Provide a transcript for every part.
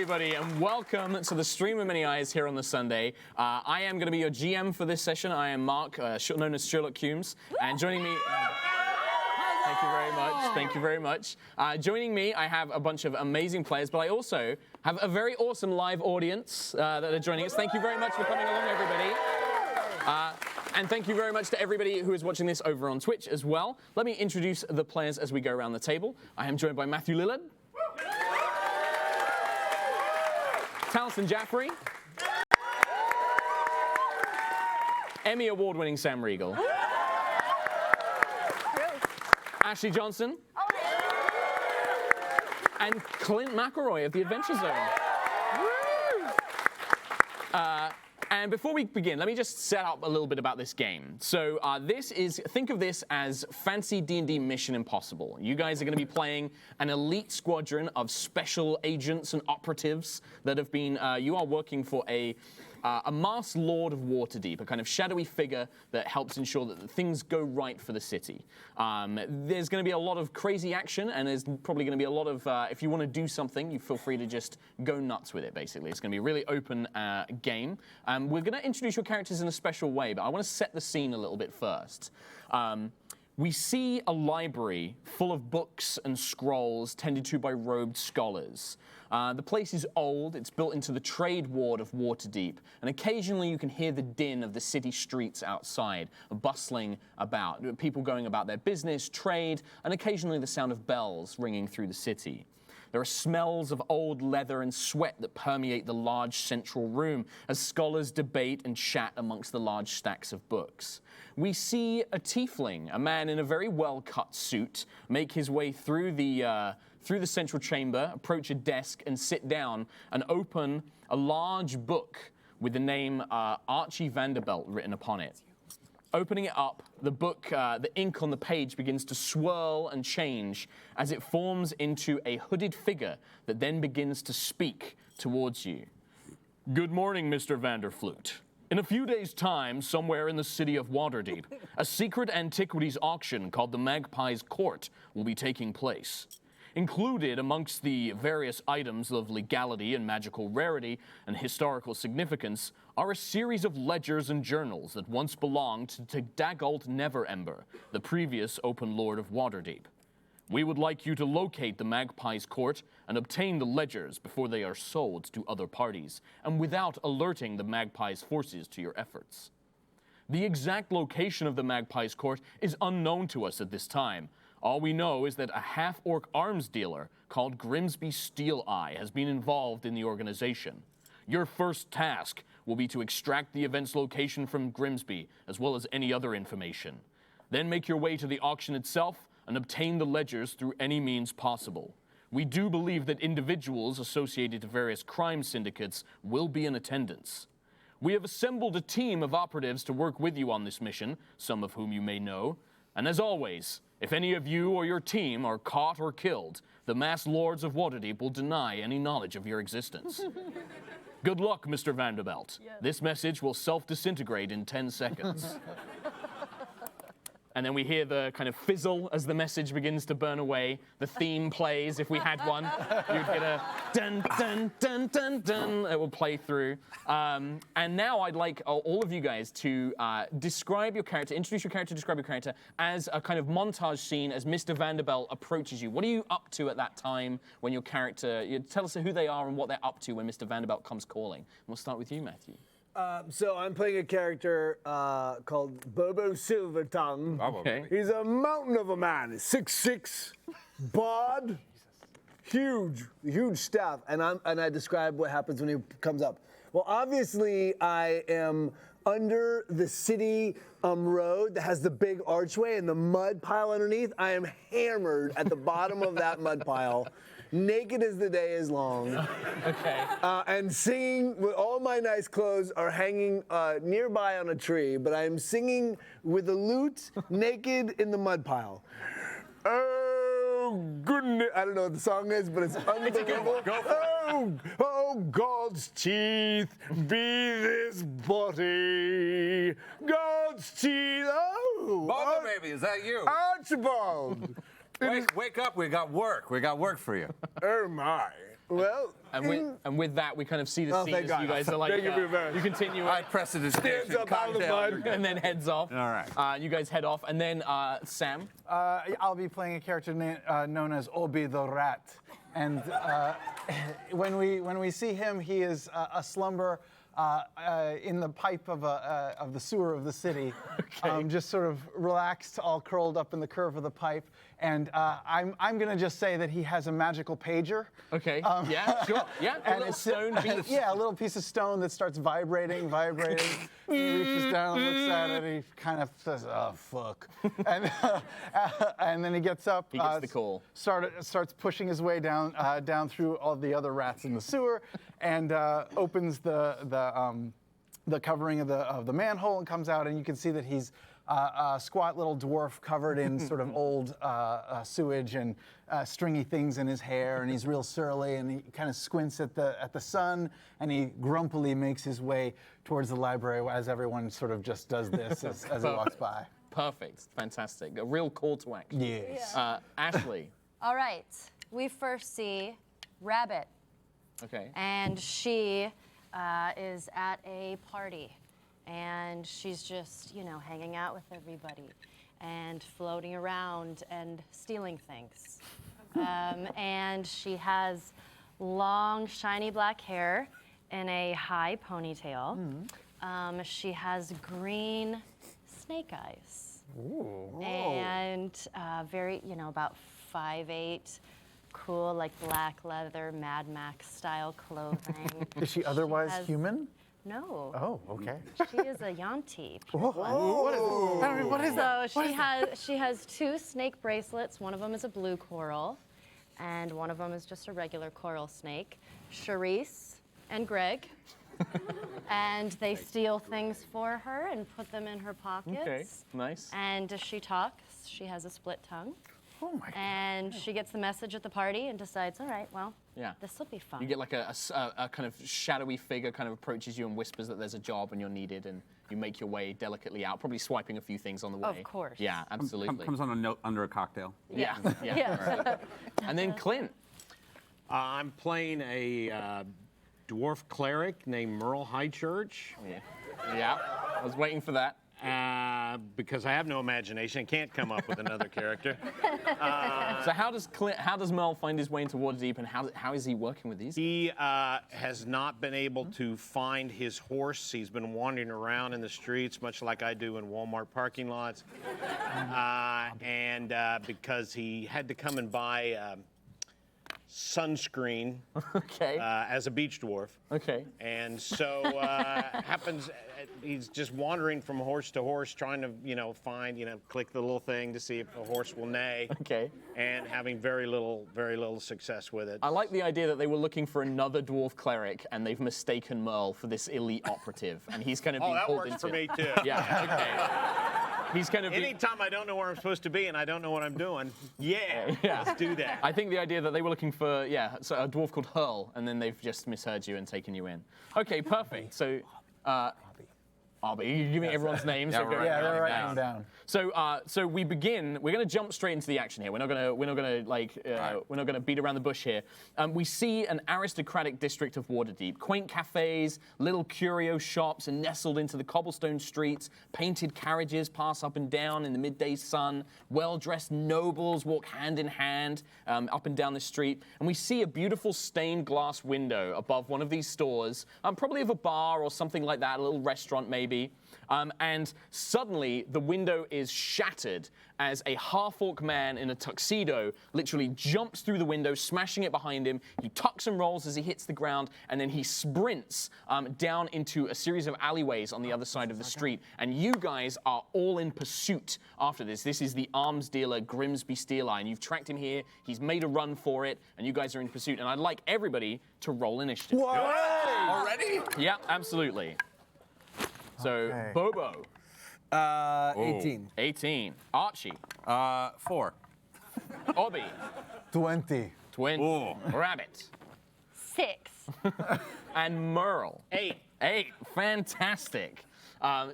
everybody, and welcome to the Stream of Many Eyes here on the Sunday. I am going to be your GM for this session. I am Mark, known as Sherlock Holmes, and joining me... Thank you very much. Thank you very much. Joining me, I have a bunch of amazing players, but I also have a very awesome live audience that are joining us. Thank you very much for coming along, everybody. And thank you very much to everybody who is watching this over on Twitch as well. Let me introduce the players as we go around the table. I am joined by Matthew Lillard. Taliesin Jaffrey. Emmy Award-winning Sam Riegel. Ashley Johnson. And Clint McElroy of the Adventure Zone. And before we begin, let me just set up a little bit about this game. So think of this as fancy D&D Mission Impossible. You guys are going to be playing an elite squadron of special agents and operatives that have been, you are working for a masked Lord of Waterdeep, a kind of shadowy figure that helps ensure that things go right for the city. There's going to be a lot of crazy action, and there's probably going to be a lot of, if you want to do something, you feel free to just go nuts with it, basically. It's going to be a really open game. We're going to introduce your characters in a special way, but I want to set the scene a little bit first. We see a library full of books and scrolls tended to by robed scholars. The place is old, it's built into the trade ward of Waterdeep, and occasionally you can hear the din of the city streets outside, bustling about, people going about their business, trade, and occasionally the sound of bells ringing through the city. There are smells of old leather and sweat that permeate the large central room as scholars debate and chat amongst the large stacks of books. We see a tiefling, a man in a very well-cut suit, make his way through the central chamber, approach a desk, and sit down and open a large book with the name Archie Vanderbilt written upon it. Opening it up, the book, the ink on the page begins to swirl and change as it forms into a hooded figure that then begins to speak towards you. Good morning, Mr. Vanderflute. In a few days' time, somewhere in the city of Waterdeep, a secret antiquities auction called the Magpie's Court will be taking place. Included amongst the various items of legality and magical rarity and historical significance are a series of ledgers and journals that once belonged to Dagult Neverember, the previous Open Lord of Waterdeep. We would like you to locate the Magpie's Court and obtain the ledgers before they are sold to other parties, and without alerting the Magpie's forces to your efforts. The exact location of the Magpie's Court is unknown to us at this time. All we know is that a half-orc arms dealer called Grimsby Steel Eye has been involved in the organization. Your first task will be to extract the event's location from Grimsby, as well as any other information. Then make your way to the auction itself and obtain the ledgers through any means possible. We do believe that individuals associated to various crime syndicates will be in attendance. We have assembled a team of operatives to work with you on this mission, some of whom you may know. And as always, if any of you or your team are caught or killed, the masked lords of Waterdeep will deny any knowledge of your existence. Good luck, Mr. Vanderbilt. Yes. This message will self-disintegrate in 10 seconds. And then we hear the kind of fizzle as the message begins to burn away. The theme plays, if we had one. You'd get a dun, dun, dun, dun, dun. It will play through. And now I'd like all of you guys to describe your character, introduce your character, describe your character as a kind of montage scene as Mr. Vanderbilt approaches you. What are you up to at that time when your character, tell us who they are and what they're up to when Mr. Vanderbilt comes calling. We'll start with you, Matthew. So I'm playing a character called Bobo Silvertongue. Okay. He's a mountain of a man. 6'6", bod, huge staff. And I describe what happens when he comes up. Well, obviously I am under the city road that has the big archway and the mud pile underneath. I am hammered at the bottom of that mud pile. Naked as the day is long. Okay. And singing, with all my nice clothes are hanging nearby on a tree, but I am singing with a lute, naked in the mud pile. Oh, goodness. I don't know what the song is, but it's unbelievable. Go for it. Oh, God's teeth, be this body. God's teeth, Bobo, baby, is that you? Archibald. Wake up, we got work. We got work for you. Oh, my. Well, And with that, we kind of see the Oh, scene thank as God. you guys are like, Thank you very much. you continue I it, press it. Stands up out of the mud. and then heads off. All right. You guys head off, and then Sam. I'll be playing a character known as Obi the Rat, and when we see him, he is aslumber in the pipe of the sewer of the city, just sort of relaxed, all curled up in the curve of the pipe. And I'm gonna just say that he has a magical pager. Okay. Yeah. Sure. Yeah. A little stone piece. Yeah, a little piece of stone that starts vibrating. He reaches down and looks at it. He kind of says, "Oh fuck," and then he gets up. He gets the call. Starts pushing his way down through all the other rats in the sewer, and opens the covering of the manhole and comes out, and you can see that he's a squat little dwarf covered in sort of old sewage and stringy things in his hair, and he's real surly, and he kind of squints at the sun, and he grumpily makes his way towards the library as everyone sort of just does this as he walks by. Perfect. Fantastic. A real call to action. Yes. Ashley. All right. We first see Rabbit, Okay. and she is at a party. And she's just, hanging out with everybody and floating around and stealing things. And she has long, shiny black hair in a high ponytail. She has green snake eyes. Ooh. And very, about 5'8", cool, like black leather, Mad Max style clothing. Is she otherwise has- human? No. Oh, okay. She is a Yanti. What is that? So she has 2 snake bracelets. One of them is a blue coral, and one of them is just a regular coral snake. Charisse and Greg. And they steal things for her and put them in her pockets. Okay. Nice. And as she talks, she has a split tongue. Oh my God. And she gets the message at the party and decides, all right, well, Yeah. this will be fun. You get like a kind of shadowy figure kind of approaches you and whispers that there's a job and you're needed, and you make your way delicately out, probably swiping a few things on the way. Of course. Yeah, absolutely. Comes on a note under a cocktail. Yeah. Yeah. Right. And then Clint. I'm playing a dwarf cleric named Merle Highchurch Yeah. I was waiting for that. because I have no imagination. Can't come up with another character. So how does Merle find his way into Waterdeep, and how is he working with these? He has not been able to find his horse. He's been wandering around in the streets, much like I do in Walmart parking lots. And because he had to come and buy sunscreen Okay. as a beach dwarf. Okay. And so happens, he's just wandering from horse to horse, trying to, find, click the little thing to see if a horse will neigh. Okay. And having very little success with it. I like the idea that they were looking for another dwarf cleric, and they've mistaken Merle for this elite operative, and he's kind of being Oh, that pulled works into for it. me too. Yeah. Okay. He's kind of being. Anytime I don't know where I'm supposed to be and I don't know what I'm doing, Yeah. let's do that. I think the idea that they were looking for, so a dwarf called Hurl, and then they've just misheard you and taken you in. Okay, perfect. So, Arby, you're giving everyone's names. Yeah, so go right. Yeah, write they're them writing them down. So we begin. We're going to jump straight into the action here. We're not going to beat around the bush here. We see an aristocratic district of Waterdeep. Quaint cafes, little curio shops, and nestled into the cobblestone streets, painted carriages pass up and down in the midday sun. Well-dressed nobles walk hand in hand up and down the street, and we see a beautiful stained glass window above one of these stores, probably of a bar or something like that, a little restaurant maybe. And suddenly, the window is shattered as a half-orc man in a tuxedo literally jumps through the window, smashing it behind him. He tucks and rolls as he hits the ground, and then he sprints down into a series of alleyways on the other side of the street. And you guys are all in pursuit after this. This is the arms dealer, Grimsby Steeleye, and you've tracked him here. He's made a run for it, and you guys are in pursuit. And I'd like everybody to roll initiative. Already? Yeah, absolutely. So, Okay. Bobo, 18. 18. Archie, 4. Obby, 20. 20. Ooh. Rabbit, 6. and Merle. 8. 8. Fantastic.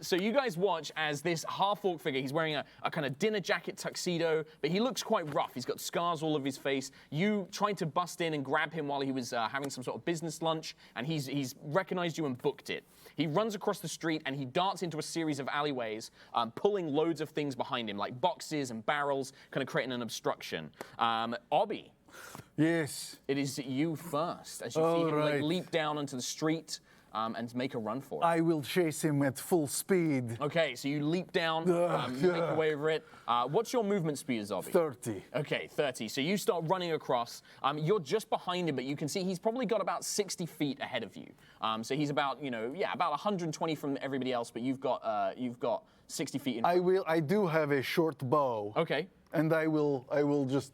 So you guys watch as this half-orc figure, he's wearing a kind of dinner jacket tuxedo, but he looks quite rough. He's got scars all over his face. You tried to bust in and grab him while he was having some sort of business lunch, and he's recognized you and booked it. He runs across the street and he darts into a series of alleyways, pulling loads of things behind him, like boxes and barrels, kind of creating an obstruction. Obby, Yes. it is you first, as you see him like leap down onto the street and make a run for it. I will chase him at full speed. Okay, so you leap down, make your way over it. What's your movement speed, Obby? 30. Okay, 30. So you start running across. You're just behind him, but you can see he's probably got about 60 feet ahead of you. So he's about, about 120 from everybody else, but you've got 60 feet in. I do have a short bow. Okay. And I will just.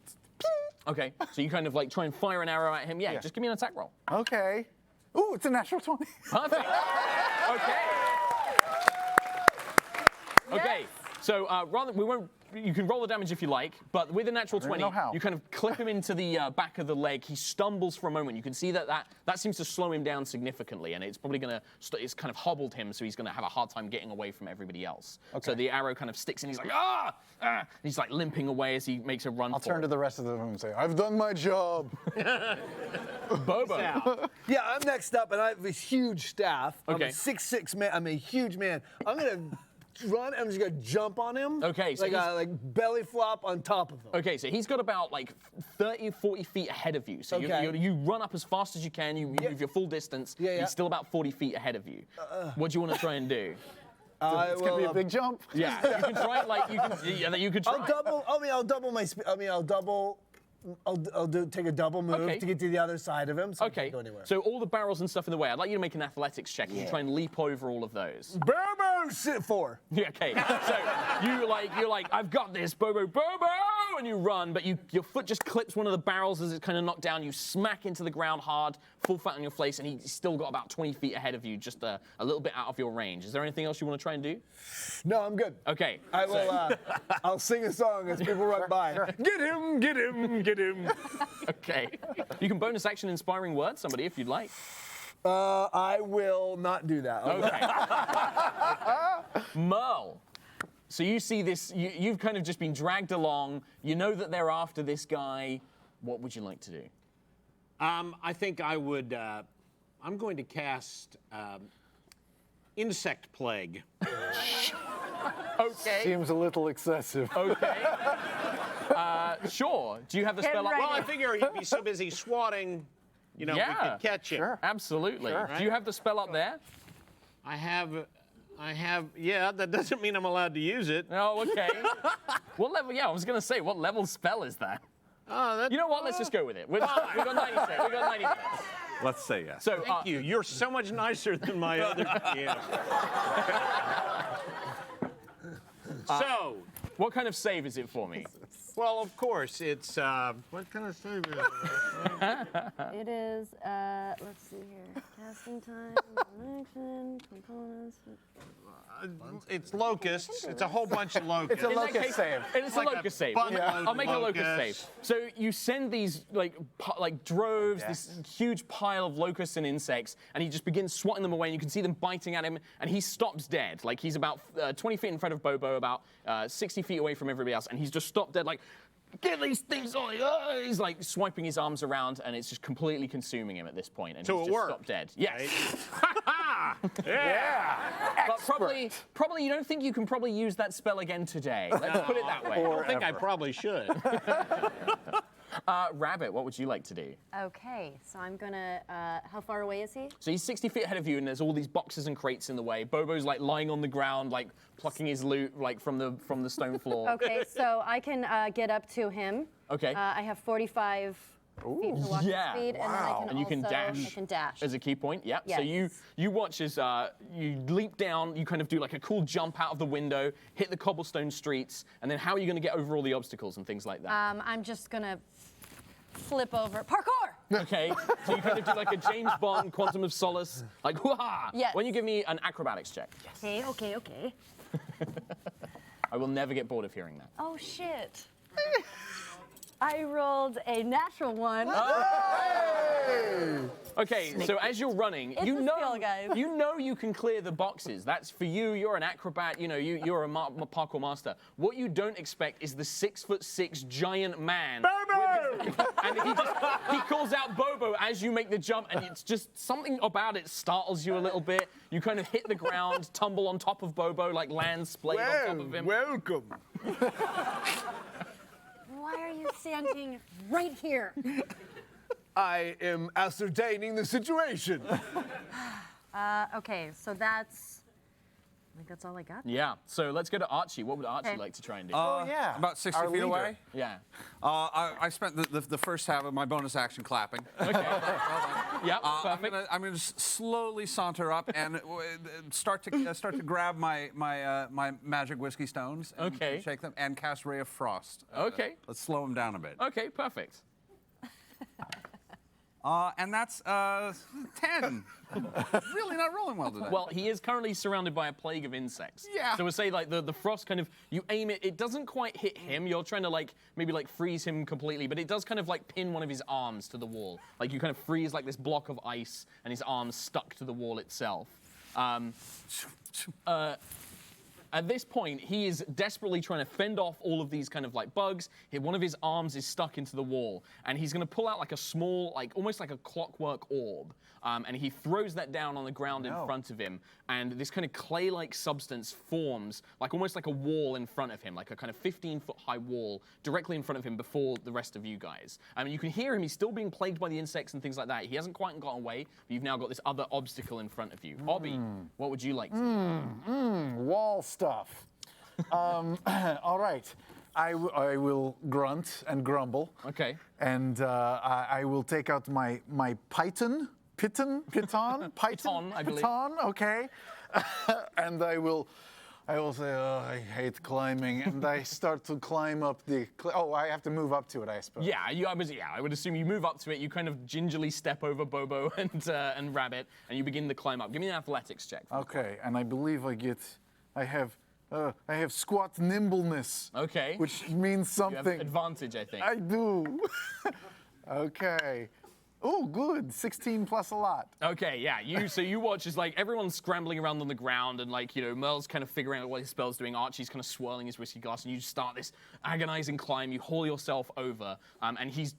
Okay. So you kind of like try and fire an arrow at him. Yeah. Just give me an attack roll. Okay. Ooh, it's a natural 20. Perfect. Okay. Okay. So you can roll the damage if you like, but with a natural 20, you kind of clip him into the back of the leg. He stumbles for a moment. You can see that seems to slow him down significantly, and it's probably it's kind of hobbled him, so he's going to have a hard time getting away from everybody else. Okay. So the arrow kind of sticks, and he's like, ah! And he's like limping away as he makes a run. I'll turn to the rest of the room and say, I've done my job. Bobo. Yeah, I'm next up, and I have this huge staff. Okay. I'm a 6'6" man. I'm a huge man. I'm gonna run. I'm just gonna jump on him. Okay, so like belly flop on top of him. Okay, so he's got about like 30, 40 feet ahead of you. So you run up as fast as you can. You move your full distance. Yeah. He's still about 40 feet ahead of you. What do you want to try and do? It's gonna be a big jump. Yeah, you can try it like you can try. I'll double my speed. I'll take a double move to get to the other side of him. So he can't go anywhere. So all the barrels and stuff in the way. I'd like you to make an athletics check. You try and leap over all of those. Bobo, sit 4. Yeah, okay. So you're like, I've got this, Bobo, and you run, but your foot just clips one of the barrels as it's kind of knocked down. You smack into the ground hard, full flat on your face, and he's still got about 20 feet ahead of you, just a little bit out of your range. Is there anything else you want to try and do? No, I'm good. Okay. I will. I'll sing a song as people run by. Get him! Get him! Get him! Okay. You can bonus action inspiring word somebody if you'd like. I will not do that. Okay. Merle. So you see this, you've kind of just been dragged along. You know that they're after this guy. What would you like to do? I think I would. I'm going to cast Insect Plague. Okay. Seems a little excessive. Okay. Sure. Do you have the spell up? Well, I figure he'd be so busy swatting, we could catch him. Sure. Absolutely. Sure. Do you have the spell up there? I have. Yeah, that doesn't mean I'm allowed to use it. Oh, okay. What level? Yeah, I was going to say, what level spell is that? You know what? Let's just go with it. We've got 90 seconds. We've got 90 minutes. Let's say yes. So, Thank you. You're so much nicer than my other GM. So, what kind of save is it for me? well, of course, it's what kind of save is it? It is, let's see here. Casting time, action, components. It's locusts. It's a whole bunch of locusts. It's a locust save. It's Like a a locust save. buttload I'll make a locust locust. save. So you send these like droves, this huge pile of locusts and insects, and he just begins swatting them away. And you can see them biting at him, and he stops dead. Like he's about 20 feet in front of Bobo, about 60 feet away from everybody else, and he's just stopped dead. Like, get these things on! He's like swiping his arms around, and it's just completely consuming him at this point, and So he's it just worked, stopped dead. Yes. Yeah. But probably you don't think you can probably use that spell again today. Let's put it that way. I think I probably should. Rabbit, what would you like to do? Okay, so I'm gonna, how far away is he? So he's 60 feet ahead of you, and there's all these boxes and crates in the way. Bobo's like lying on the ground, like plucking his loot, like from the stone floor. Okay, so I can get up to him. Okay. I have 45 feet to walk speed, and then I can And you can dash. I can dash. As a key point, yeah. So Yes. you watch as you leap down, you kind of do like a cool jump out of the window, hit the cobblestone streets, and then how are you going to get over all the obstacles and things like that? I'm just gonna flip over. Parkour! Okay, so you kind of do like a James Bond Quantum of Solace, like hoo-ha! Yes. When you give me an acrobatics check. Okay, okay, okay. I will never get bored of hearing that. Oh, shit. I rolled a natural one. Okay, so as you're running, It's you a know, skill, guys. you know you can clear the boxes. That's for you. You're an acrobat. You know, you're a parkour master. What you don't expect is the 6'6" giant man. And he calls out Bobo as you make the jump, and it's just something about it startles you a little bit. You kind of hit the ground, tumble on top of Bobo, like land splayed on top of him. Welcome. Why are you standing right here? I am ascertaining the situation. Okay, so that's. I think that's all I got. Yeah. So let's go to Archie. What would Archie Okay. like to try and do? yeah. About 60 Our feet leader. away. yeah. I spent the first half of my bonus action clapping. Okay. Yeah. I'm Perfect. gonna slowly saunter up and start to grab my magic whiskey stones. And Okay. Shake them and cast Ray of Frost. Okay. Let's slow him down a bit. Okay. Perfect. And that's 10. Really not rolling well today. Well, he is currently surrounded by a plague of insects. Yeah. So we'll say like the frost kind of, you aim it, it doesn't quite hit him. You're trying to like maybe like freeze him completely, but it does kind of like pin one of his arms to the wall. Like you kind of freeze like this block of ice and his arm's stuck to the wall itself. At this point, he is desperately trying to fend off all of these kind of like bugs. One of his arms is stuck into the wall, and he's going to pull out like a small, like almost like a clockwork orb, and he throws that down on the ground in front of him, and this kind of clay-like substance forms, like almost like a wall in front of him, like a kind of 15-foot high wall directly in front of him before the rest of you guys. I mean, you can hear him. He's still being plagued by the insects and things like that. He hasn't quite gotten away, but you've now got this other obstacle in front of you. Obby, what would you like to do? Wall stuff. All right. I will grunt and grumble. Okay. And I will take out my piton, Piton, I believe. Piton, okay. And I will say, oh, I hate climbing, and I start to climb up the. I have to move up to it, I suppose. Yeah, I would assume you move up to it. You kind of gingerly step over Bobo and Rabbit, and you begin to climb up. Give me an athletics check. Okay, and I believe I have squat nimbleness. Okay. Which means You have something. advantage, I think. I do. Okay. Oh, good. 16 plus a lot. Okay, yeah. So you watch as like everyone's scrambling around on the ground, and like Merle's kind of figuring out what his spell's doing. Archie's kind of swirling his whiskey glass, and you start this agonizing climb. You haul yourself over, and he's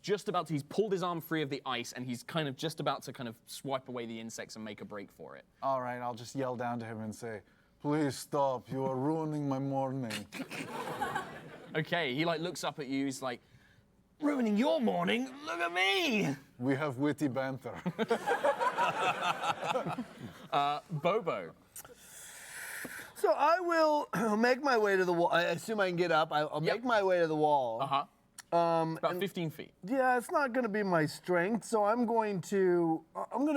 pulled his arm free of the ice, and he's kind of just about to kind of swipe away the insects and make a break for it. All right, I'll just yell down to him and say, please stop. You are ruining my morning. Okay, he like looks up at you. He's like, ruining your morning? Look at me! We have witty banter. Bobo. So I will make my way to the wall. I assume I can get up. I'll make my way to the wall. Uh-huh. About 15 feet. Yeah, it's not going to be my strength, so I'm going to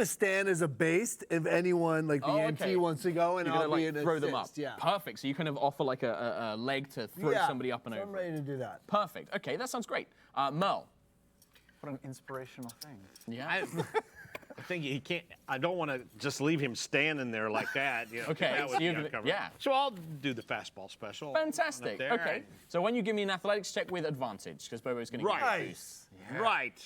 stand as a base if anyone like the NT wants to go, and You're I'll gonna, be like, an throw them up. assist, Yeah. Perfect. So you kind of offer like a leg to throw somebody up and so over. I'm ready to do that. Perfect. Okay, that sounds great. Merle. What an inspirational thing. Yeah. I think he can't. I don't want to just leave him standing there like that. You know, Okay, that would so be you're gonna- uncovered. yeah. So I'll do the fastball special. Fantastic. Up there. Okay. So when you give me an athletics check with advantage, because Bobo's going to give you a boost. Right.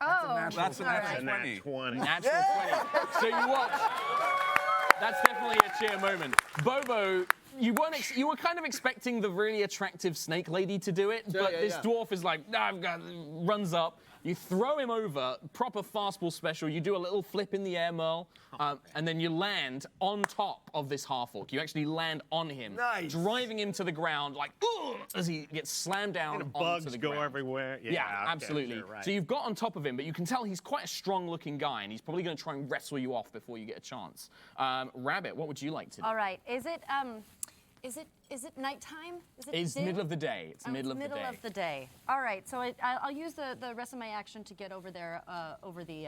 Oh, That's a natural And that 20. 20. Natural 20. So you watch. That's definitely a cheer moment. Bobo, you were kind of expecting the really attractive snake lady to do it, but this dwarf is like, runs up. You throw him over, proper fastball special. You do a little flip in the air, Merle, and then you land on top of this half-orc. You actually land on him, driving him to the ground, like, as he gets slammed down And onto bugs the go ground. everywhere. Yeah, okay, absolutely. sure, right. So you've got on top of him, but you can tell he's quite a strong-looking guy, and he's probably going to try and wrestle you off before you get a chance. Rabbit, what would you like to do? all right. Is it nighttime? It's middle of the day. It's middle of the day. Middle of the day. All right. So I'll use the rest of my action to get over there, over the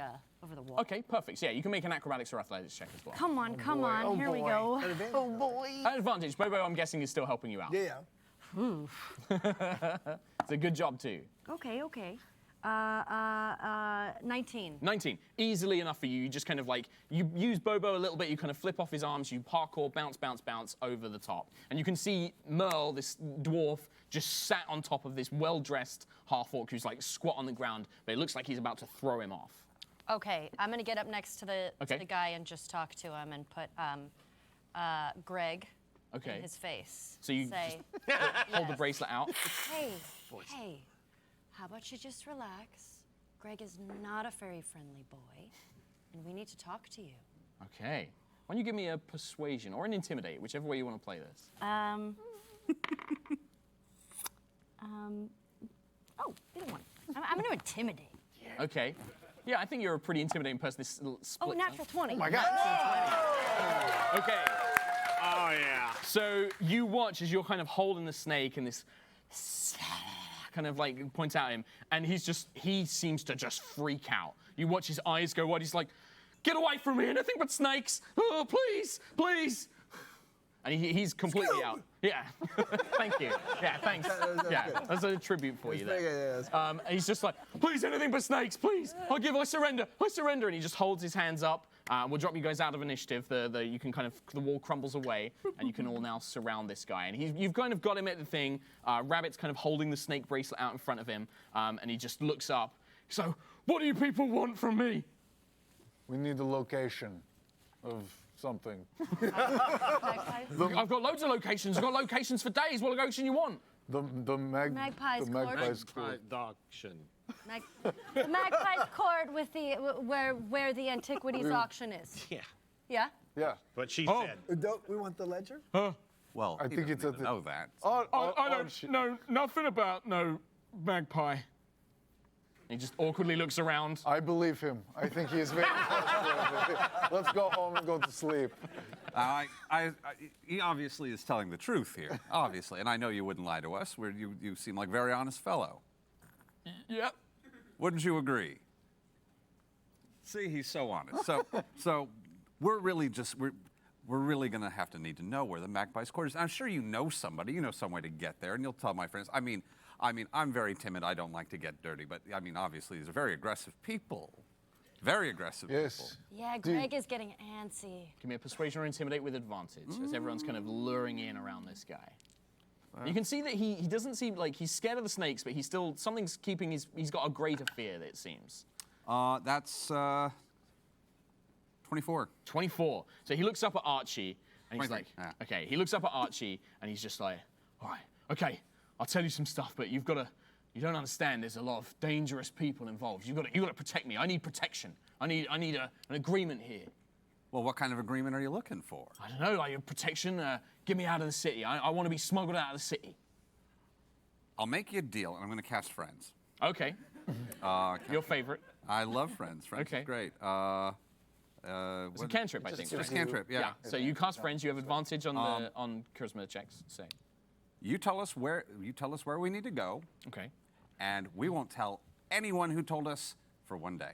wall. Okay, perfect. So yeah, you can make an acracrobatics or athletics check as well. Come on, come on. Here we go. Oh boy. Advantage. Bobo, I'm guessing, is still helping you out. Yeah. It's a good job too. Okay, okay. 19. 19. Easily enough for you. You just kind of like, you use Bobo a little bit, you kind of flip off his arms, you parkour, bounce, bounce, bounce over the top. And you can see Merle, this dwarf, just sat on top of this well-dressed half-orc who's like squat on the ground, but it looks like he's about to throw him off. Okay, I'm gonna get up next to the guy and just talk to him and put Greg in his face. So you say, hold the bracelet out. hey, how about you just relax? Greg is not a very friendly boy, and we need to talk to you. Okay. Why don't you give me a persuasion or an intimidate, whichever way you want to play this. Oh, either one. I'm gonna intimidate. Okay. Yeah, I think you're a pretty intimidating person. This little split. Oh, natural 20. Oh my God. Okay. Oh, yeah. So you watch as you're kind of holding the snake and this kind of like points out at him, and he seems to just freak out. You watch his eyes go wide. He's like, "Get away from me! Anything but snakes! Oh, please, please!" And he's completely out. Yeah. Thank you. Yeah, thanks. Yeah, that's a tribute for you there. And he's just like, "Please, anything but snakes, please! I surrender, I surrender!" And he just holds his hands up. We'll drop you guys out of initiative. You can kind of, the wall crumbles away, and you can all now surround this guy. And you've kind of got him at the thing. Rabbit's kind of holding the snake bracelet out in front of him, and he just looks up. So, what do you people want from me? We need the location of something. I've got loads of locations. I've got locations for days. What location you want? Magpie's Court. Auction. The Magpie's Court with the where the antiquities auction is. Yeah. Yeah. Yeah. But she said. Don't we want the ledger? Well, I think it's at the. know that. I don't know nothing about no magpie. He just awkwardly looks around. I believe him. I think he is very trustworthy. Let's go home and go to sleep. He obviously is telling the truth here, obviously, and I know you wouldn't lie to us. You seem like a very honest fellow. Yep. Wouldn't you agree? See, he's so honest. So we're really gonna have to need to know where the Magpie's Court is. I'm sure you know somebody, you know some way to get there, and you'll tell my friends. I mean, I'm very timid. I don't like to get dirty, but I mean, obviously, these are very aggressive people. Very aggressive people. Yeah, Greg is getting antsy. Give me a persuasion or intimidate with advantage, as everyone's kind of luring in around this guy. You can see that he doesn't seem like he's scared of the snakes, but he's still, something's keeping he's got a greater fear, it seems. That's 24. 24. So he looks up at Archie, and he's like, yeah. okay. He looks up at Archie, and he's just like, all right, okay, I'll tell you some stuff, but you don't understand. There's a lot of dangerous people involved. You got to protect me. I need protection. I need an agreement here. Well, what kind of agreement are you looking for? I don't know, like a protection. Get me out of the city. I want to be smuggled out of the city. I'll make you a deal, and I'm going to cast Friends. Okay. Your favorite? I love Friends. Friends is great. It's a cantrip, I think. Just cantrip, yeah. So you cast Friends. You have advantage on on charisma checks. So. You tell us where we need to go. Okay. And we won't tell anyone who told us for one day.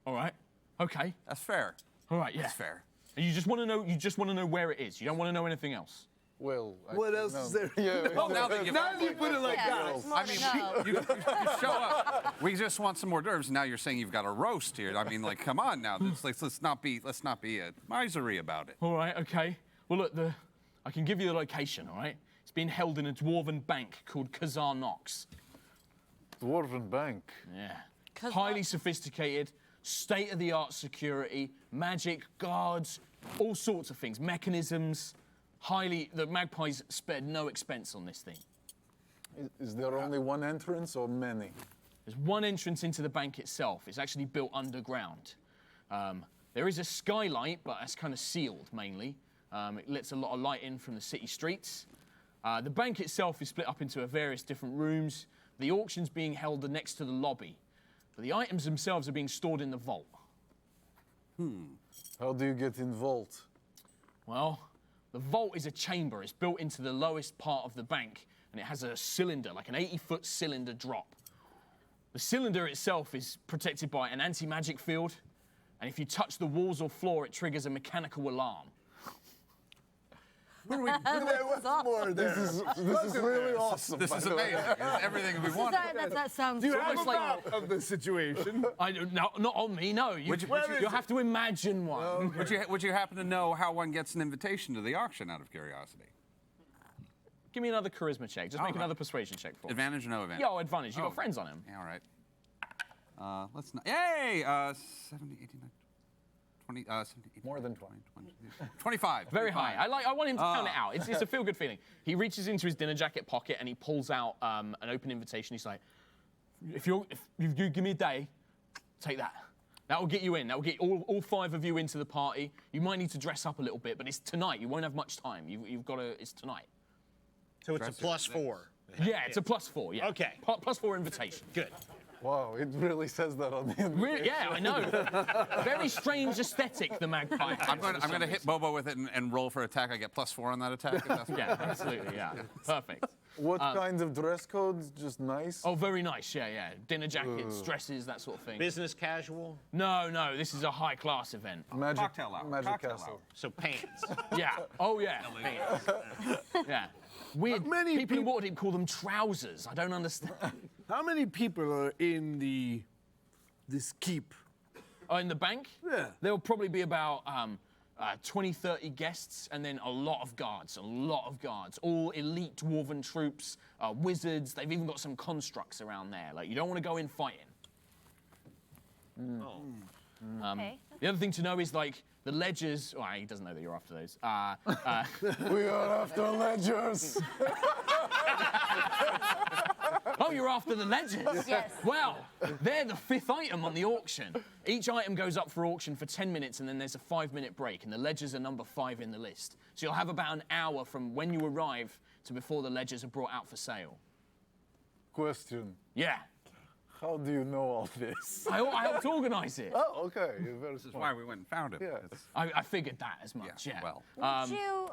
All right. Okay. That's fair. All right. Yeah. That's fair. And you just want to know. You just want to know where it is. You don't want to know anything else. Well, What else is there? Yeah. Well, now that you put it like that. I mean, you show up. We just want some hors d'oeuvres. Now you're saying you've got a roast here. I mean, like, come on now. Let's not be miserly about it. All right. Okay. Well, look, I can give you the location. All right. It's being held in a dwarven bank called Khazar Nox. Dwarven Bank. Yeah. Highly sophisticated, state-of-the-art security, magic, guards, all sorts of things, mechanisms. The Magpies spared no expense on this thing. Is there only one entrance or many? There's one entrance into the bank itself. It's actually built underground. There is a skylight, but that's kind of sealed mainly. It lets a lot of light in from the city streets. The bank itself is split up into various different rooms. The auction's being held next to the lobby. But the items themselves are being stored in the vault. How do you get in vault? Well, the vault is a chamber. It's built into the lowest part of the bank, and it has a cylinder, like an 80-foot cylinder drop. The cylinder itself is protected by an anti-magic field, and if you touch the walls or floor, it triggers a mechanical alarm. What's more there? This is really awesome. This is amazing. It's everything we wanted. That sounds Do you have a almost like- map of the situation? I don't, no, not on me, no. You have to imagine one. Would you happen to know how one gets an invitation to the auction out of curiosity? Give me another charisma check. Just make Okay. another persuasion check for me. Advantage or no advantage? Yo, advantage. You got friends on him. Yeah, all right. Let's not. Yay! 70, 18, 20, 70, 18, More than 20. 25. Very high. 25. I want him to count it out. It's a feel-good feeling. He reaches into his dinner jacket pocket and he pulls out an open invitation. He's like, if you give me a day, take that. That will get you in. That will get all 5 of you into the party. You might need to dress up a little bit, but it's tonight. You won't have much time. You've got to. It's tonight. So it's a +4. Yeah, it's a +4. Yeah. Okay. +4 invitation. Good. Wow, it really says that on the end. Really? Yeah, I know. Very strange aesthetic, the magpie. I'm going to hit Bobo with it and roll for attack. I get +4 on that attack. If that's Yeah, absolutely. Yeah. Perfect. What kinds of dress codes? Just nice? Oh, very nice. Yeah, yeah. Dinner jackets, dresses, that sort of thing. Business casual. No, this is a high-class event. Magic, cocktail hour, Magic cocktail Castle. hour. So pants. Yeah. Oh, yeah. Yeah. Weird. Many People in Waterdeep call them trousers. I don't understand. How many people are in this keep? Oh, in the bank? Yeah. There'll probably be about 20, 30 guests, and then a lot of guards, all elite dwarven troops, wizards. They've even got some constructs around there. Like, you don't want to go in fighting. Okay. The other thing to know is, like, the ledgers. Oh, he doesn't know that you're after those. We are after ledgers. Oh, you're after the ledgers? Yes. Well, they're the 5th item on the auction. Each item goes up for auction for 10 minutes, and then there's a 5-minute break, and the ledgers are number 5 in the list. So you'll have about an hour from when you arrive to before the ledgers are brought out for sale. Question. Yeah. How do you know all this? I helped organize it. Oh, okay. You're very This is why we went and found it. Yeah. It's- I figured that as much, yeah. Well, Would you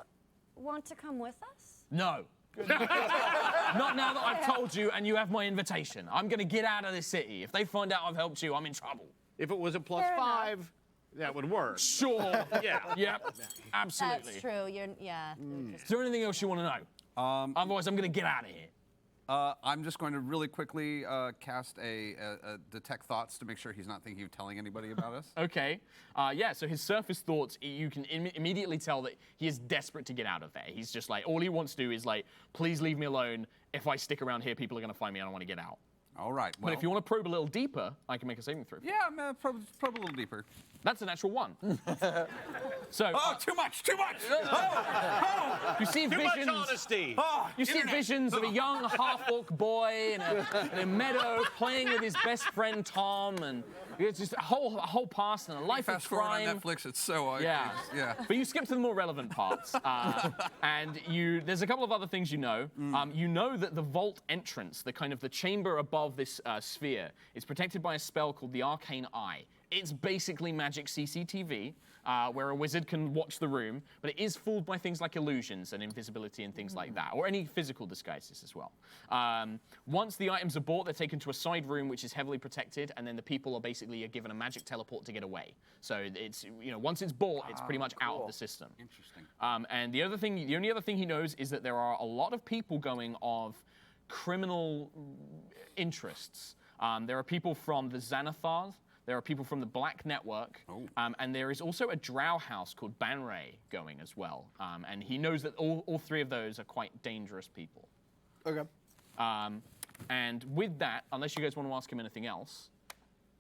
want to come with us? No. Not now that I've told you and you have my invitation. I'm going to get out of this city. If they find out I've helped you, I'm in trouble. If it was a Fair +5, that would work. Sure. Yeah. Yep. Absolutely. That's true. Yeah. Is there anything else you want to know? Otherwise, I'm going to get out of here. I'm just going to really quickly cast a detect thoughts to make sure he's not thinking of telling anybody about us. Okay. Yeah, so his surface thoughts, you can immediately tell that he is desperate to get out of there. He's just like, all he wants to do is like, please leave me alone. If I stick around here, people are going to find me. I don't want to get out. All right. But Well, if you want to probe a little deeper, I can make a saving throw. yeah, I'm gonna probe a little deeper. That's a natural 1. So Oh, too much! Too much! you see Too much visions. honesty. You see visions of a young half-orc boy in a meadow playing with his best friend Tom, and it's just a whole past and a life of Fast forward on crime. Netflix. It's so Yeah. yeah. But you skip to the more relevant parts, and there's a couple of other things you know. You know that the vault entrance, the chamber above this sphere, is protected by a spell called the Arcane Eye. It's basically magic CCTV, where a wizard can watch the room, but it is fooled by things like illusions and invisibility and things like that, or any physical disguises as well. Once the items are bought, they're taken to a side room which is heavily protected, and then the people are basically given a magic teleport to get away. So it's once it's bought, it's pretty much out of the system. Interesting. And the only other thing he knows is that there are a lot of people going of criminal interests. There are people from the Xanathars. There are people from the Black Network, and there is also a drow house called Banray going as well. And he knows that all 3 of those are quite dangerous people. Okay. And with that, unless you guys want to ask him anything else,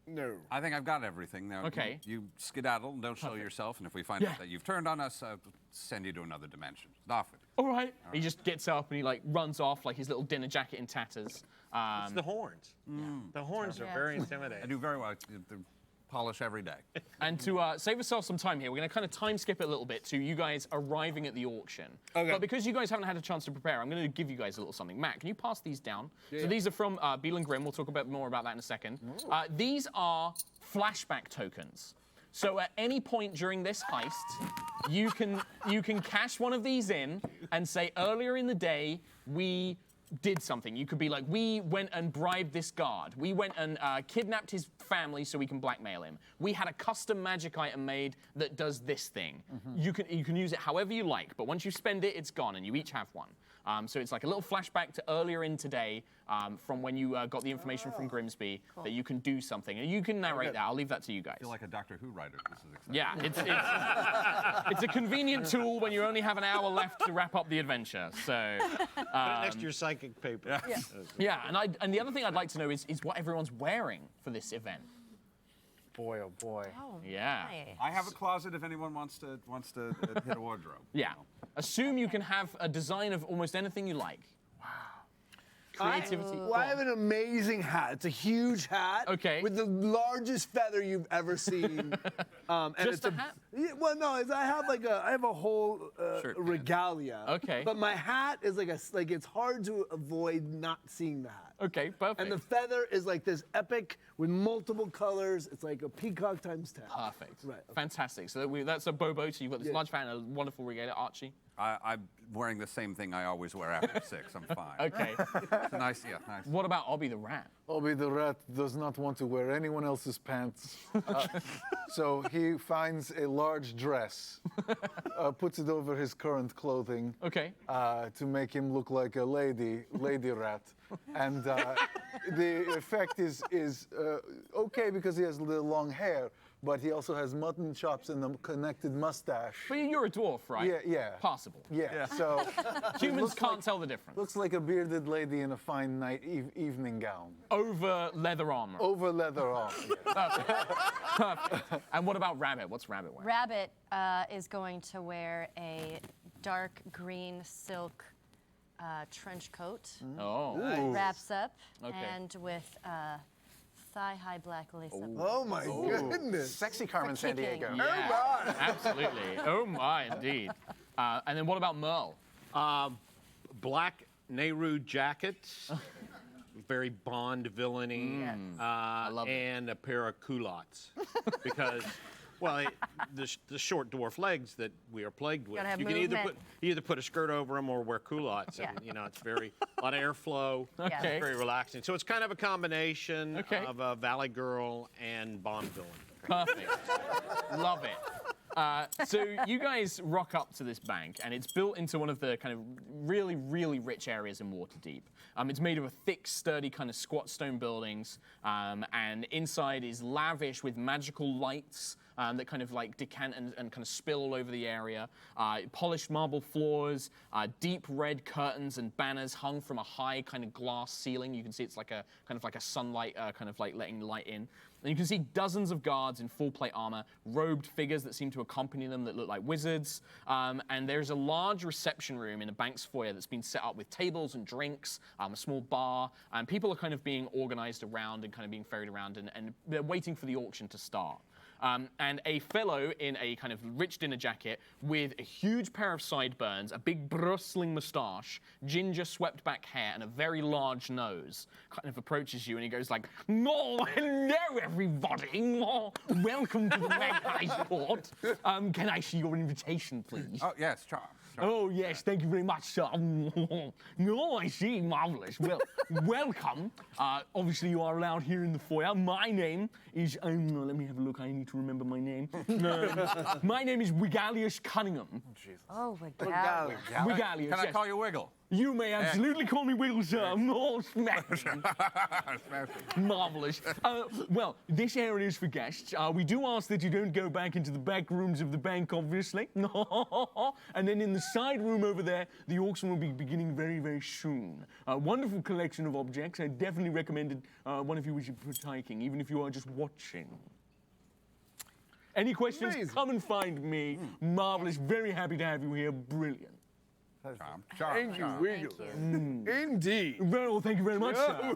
No. I think I've got everything now. Okay. You skedaddle, don't show yourself, and if we find out that you've turned on us, send you to another dimension. Off with you. all right. He just gets up and he like runs off like his little dinner jacket in tatters. It's the horns. The horns are very I intimidating. do very well. They polish every day. And to save ourselves some time here, we're going to kind of time skip it a little bit to you guys arriving at the auction. Okay. But because you guys haven't had a chance to prepare, I'm going to give you guys a little something. Matt, can you pass these down? So these are from Beal & Grimm. We'll talk a bit more about that in a second. These are flashback tokens. So at any point during this heist, you can cash one of these in and say, earlier in the day, we did something. You could be like, we went and bribed this guard. We went and kidnapped his family so we can blackmail him. We had a custom magic item made that does this thing. You can use it however you like, but once you spend it, it's gone, and you each have one. So it's like a little flashback to earlier in today from when you got the information from Grimsby that you can do something. And you can narrate that. I'll leave that to you guys. I feel like a Doctor Who writer. This is exciting. Yeah, it's a convenient tool when you only have an hour left to wrap up the adventure. So Put it next to your psychic paper. yeah, and the other thing I'd like to know is what everyone's wearing for this event. Boy, oh boy. Oh, Yeah. nice. I have a closet if anyone wants to hit a wardrobe. Yeah. Assume you can have a design of almost anything you like. Creativity. Well, I have an amazing hat. It's a huge hat. Okay. With the largest feather you've ever seen. And Just it's a hat? Yeah, well, no, I have a whole Shirt, regalia. Okay. But my hat is like it's hard to avoid not seeing the hat. Okay, perfect. And the feather is like this epic with multiple colors. It's like a peacock times 10. Perfect. Right. Okay. Fantastic. So that's a Bobo. So you've got this large fan and a wonderful regalia. Archie. I'm wearing the same thing I always wear after 6. I'm fine. Okay. Nice, yeah, nice. What about Obby the rat? Obby the rat does not want to wear anyone else's pants. So he finds a large dress, puts it over his current clothing Okay. to make him look like a lady rat. And the effect is okay because he has a little long hair, but he also has mutton chops and a connected mustache. But you're a dwarf, right? Yeah. Possible. Yeah, so Humans looks can't like- tell the difference. looks like a bearded lady in a fine night evening gown. Over leather armor. Over leather armor. Perfect. And what about Rabbit? What's Rabbit wearing? Rabbit is going to wear a dark green silk trench coat. Oh. Wraps up Okay. and with thigh-high black lace up. Oh my goodness. Sexy Carmen For kicking. Sandiego. Yeah, absolutely. Oh my, indeed. And then what about Merle? Black Nehru jacket, very Bond villainy, love it. and a pair of culottes. Because, well, the short dwarf legs that we are plagued with. Gotta have You can movement. either put a skirt over them or wear culottes. Yeah. And, it's very, a lot of airflow. Okay. Very relaxing. So it's kind of a combination Okay. of a Valley Girl and Bond villain. Perfect. Love it. So you guys rock up to this bank, and it's built into one of the kind of really, really rich areas in Waterdeep. It's made of a thick, sturdy kind of squat stone buildings, and inside is lavish with magical lights that kind of like decant and kind of spill all over the area. Polished marble floors, deep red curtains and banners hung from a high kind of glass ceiling. You can see it's like a kind of like a sunlight, kind of like letting light in. And you can see dozens of guards in full plate armor, robed figures that seem to accompany them that look like wizards. And there's a large reception room in a bank's foyer that's been set up with tables and drinks, a small bar, and people are kind of being organized around and kind of being ferried around, and they're waiting for the auction to start. And a fellow in a kind of rich dinner jacket with a huge pair of sideburns, a big bristling moustache, ginger swept back hair, and a very large nose kind of approaches you and he goes like, "Oh, hello everybody. Oh, welcome to the Magpie's Court. Can I see your invitation, please?" Oh, yes, Charm. Oh, yes, thank you very much, sir. No, I see, marvelous. Well, welcome. Obviously, you are allowed here in the foyer. My name is, let me have a look, I need to remember my name. My name is Wigalius Cunningham. Oh, my God. Wigalius, Can I yes. call you Wiggle? You may absolutely call me Wiggle, sir. Oh, smashing. Marvelous. Well, this area is for guests. We do ask that you don't go back into the back rooms of the bank, obviously. And then in the side room over there, the auction will be beginning very, very soon. A wonderful collection of objects. I definitely recommend one of you is partaking, even if you are just watching. Any questions? Amazing. Come and find me. Marvelous. Very happy to have you here. Brilliant. Thank you, Wiggle. Indeed. Well, thank you very much, sir.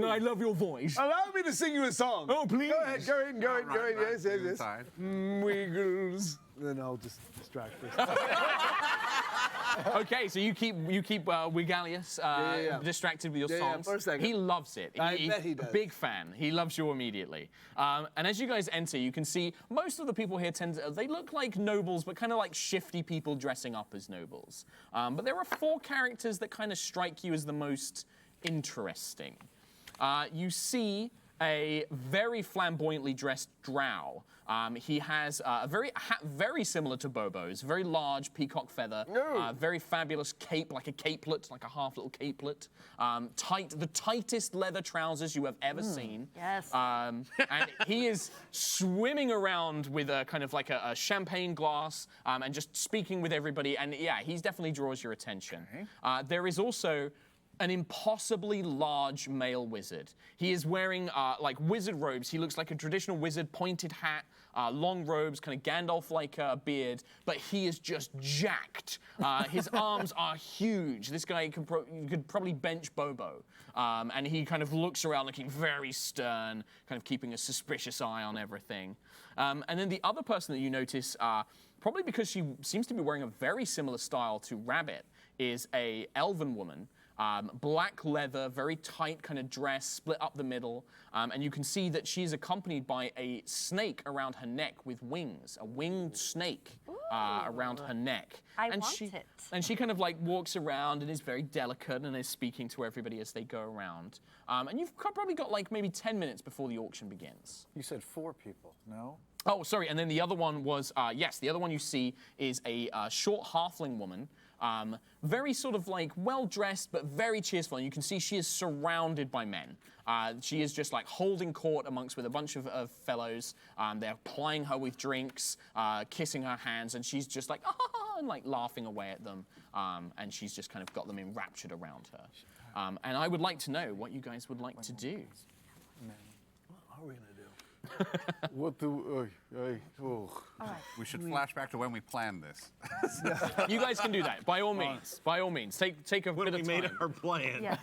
I love your voice. Allow me to sing you a song. Oh, please. Go ahead, go ahead. Yes. Inside. Wiggles. Then I'll just distract this. Okay, so you keep Wigalius distracted with your Yeah, songs. for a second. He loves it. I bet he does. Big fan. He loves you immediately. And as you guys enter, you can see most of the people here they look like nobles, but kind of like shifty people dressing up as nobles. But there are 4 characters that kind of strike you as the most interesting. You see a very flamboyantly dressed drow. He has a very similar to Bobo's, very large peacock feather, very fabulous cape, like a capelet, like a half little capelet. The tightest leather trousers you have ever seen. Yes. And he is swimming around with a kind of like a champagne glass and just speaking with everybody. And yeah, he definitely draws your attention. Okay. There is also an impossibly large male wizard. He is wearing like wizard robes. He looks like a traditional wizard, pointed hat, long robes, kind of Gandalf-like beard, but he is just jacked. His arms are huge. This guy could probably bench Bobo. And he kind of looks around looking very stern, kind of keeping a suspicious eye on everything. And then the other person that you notice, probably because she seems to be wearing a very similar style to Rabbit, is a elven woman. Black leather, very tight kind of dress, split up the middle. And you can see that she's accompanied by a snake around her neck with wings, a winged snake around her neck. I want it. And she kind of like walks around and is very delicate and is speaking to everybody as they go around. And you've probably got like maybe 10 minutes before the auction begins. You said 4 people, no? Oh, sorry. And then the other one was, yes, the other one you see is a short halfling woman. Very sort of like well-dressed, but very cheerful. And you can see she is surrounded by men. She is just like holding court with a bunch of fellows. They're plying her with drinks, kissing her hands, and she's just like, and like laughing away at them. And she's just kind of got them enraptured around her. And I would like to know what you guys would like to do. What are we gonna do? What do We should flash back to when we planned this. You guys can do that, by all means. By all means, take a When bit we of made time. our plan. Yes.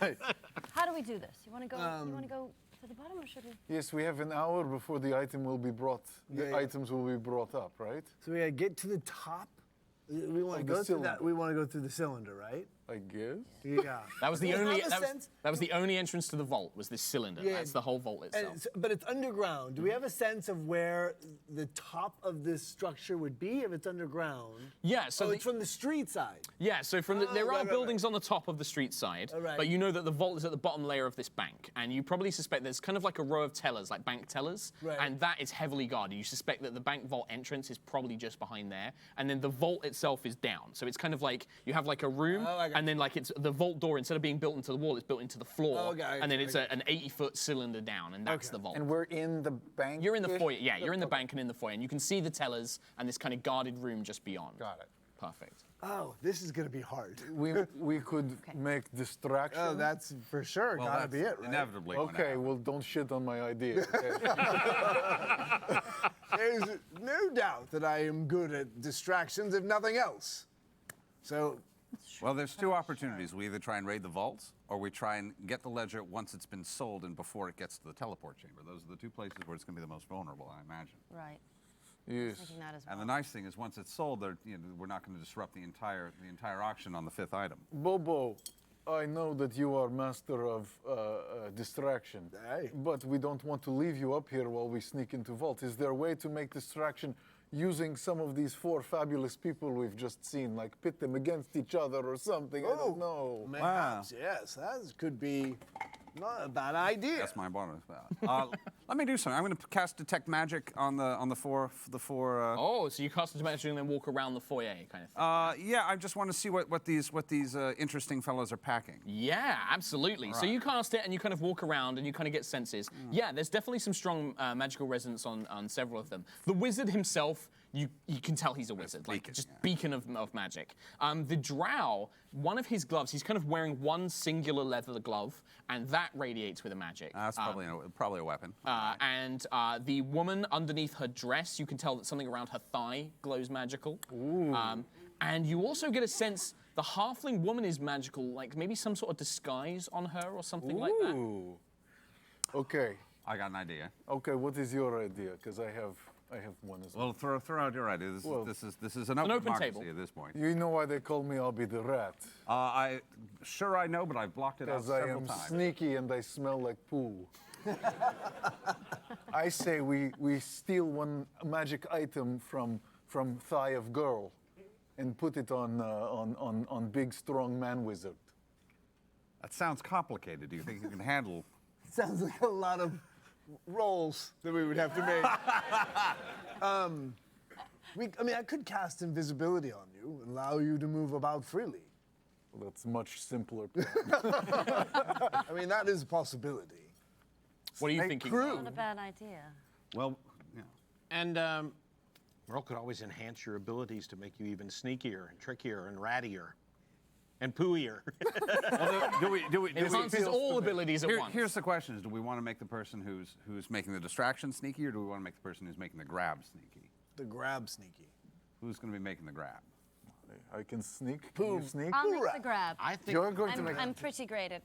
How do we do this? You want to go? You want to go to the bottom, or should we? Yes, we have an hour before the item will be brought. The items will be brought up, right? So we gotta get to the top. We want to Of the go through cylinder. that. We want to go through the cylinder, right? I guess. Yeah. That was the Do we only. have a sense? That was the only entrance to the vault. Was this cylinder? Yeah. That's the whole vault And itself. but it's underground. Do we have a sense of where the top of this structure would be if it's underground? Yeah. So It's from the street side. yeah. So from there right, are right, buildings on the top of the street side, right. but you know that the vault is at the bottom layer of this bank, and you probably suspect there's kind of like a row of tellers, like bank tellers, Right. and that is heavily guarded. You suspect that the bank vault entrance is probably just behind there, and then the vault itself is down. So it's kind of like you have like a room, I got and then like it's the vault door, instead of being built into the wall, it's built into the floor, Oh, okay, and then I it's an 80-foot cylinder down, and that's the vault. And we're in the bank. You're in the foyer, yeah, you're in the bank and in the foyer, and you can see the tellers and this kind of guarded room just beyond. Got it. Perfect. Oh, this is gonna be hard. We could make distraction. Oh, that's for sure. Well, Gotta that's be it, right? inevitably what Okay, happens. well, don't shit on my idea. Okay? There's no doubt that I am good at distractions, if nothing else. So, Well, there's 2 opportunities. We either try and raid the vaults, or we try and get the ledger once it's been sold and before it gets to the teleport chamber. Those are the 2 places where it's going to be the most vulnerable, I imagine. Right. Yes. Thinking that as well. And the nice thing is, once it's sold, we're not going to disrupt the entire auction on the 5th item. Bobo, I know that you are master of distraction, Hey. but we don't want to leave you up here while we sneak into vault. Is there a way to make distraction using some of these 4 fabulous people we've just seen, like pit them against each other or something? I don't know. perhaps, yes, that could be not a bad idea. That's my bonus. Let me do something. I'm going to cast detect magic on the four. Oh, so you cast into magic and then walk around the foyer, kind of thing. Yeah, I just want to see what these interesting fellows are packing. Yeah, absolutely. So you cast it and you kind of walk around and you kind of get senses. Yeah, there's definitely some strong magical resonance on several of them. The wizard himself, you can tell he's a wizard, like beacon, just yeah. beacon of magic. The drow, one of his gloves, he's kind of wearing one singular leather glove, and that radiates with a magic. That's probably a weapon. And the woman underneath her dress, you can tell that something around her thigh glows magical. And you also get a sense the halfling woman is magical, like maybe some sort of disguise on her or something like that. Ooh. Okay. I got an idea. Okay, what is your idea? Because I have I have one as well. Well, throw out your idea. This is an open open democracy table. at this point. You know why they call me I'll be the rat? I know, but I've blocked it out Because I several am times. sneaky and I smell like poo. I say we steal one magic item from thigh of girl and put it on big strong man wizard. That sounds complicated. Do you think you can handle? Sounds like a lot of rolls that we would have to make. I could cast invisibility on you and allow you to move about freely. Well, that's much simpler. I mean, that is a possibility. What are you Snake thinking? crew. Not a bad idea. Well, yeah. And Merle could always enhance your abilities to make you even sneakier and trickier and rattier and pooier. Enhances all abilities at once. Here's the question: do we want to make the person who's making the distraction sneaky, or do we want to make the person who's making the grab sneaky? The grab sneaky. Who's going to be making the grab? I can sneak. Can you sneak? I'll make the grab. I think You're going to make. I'm pretty great at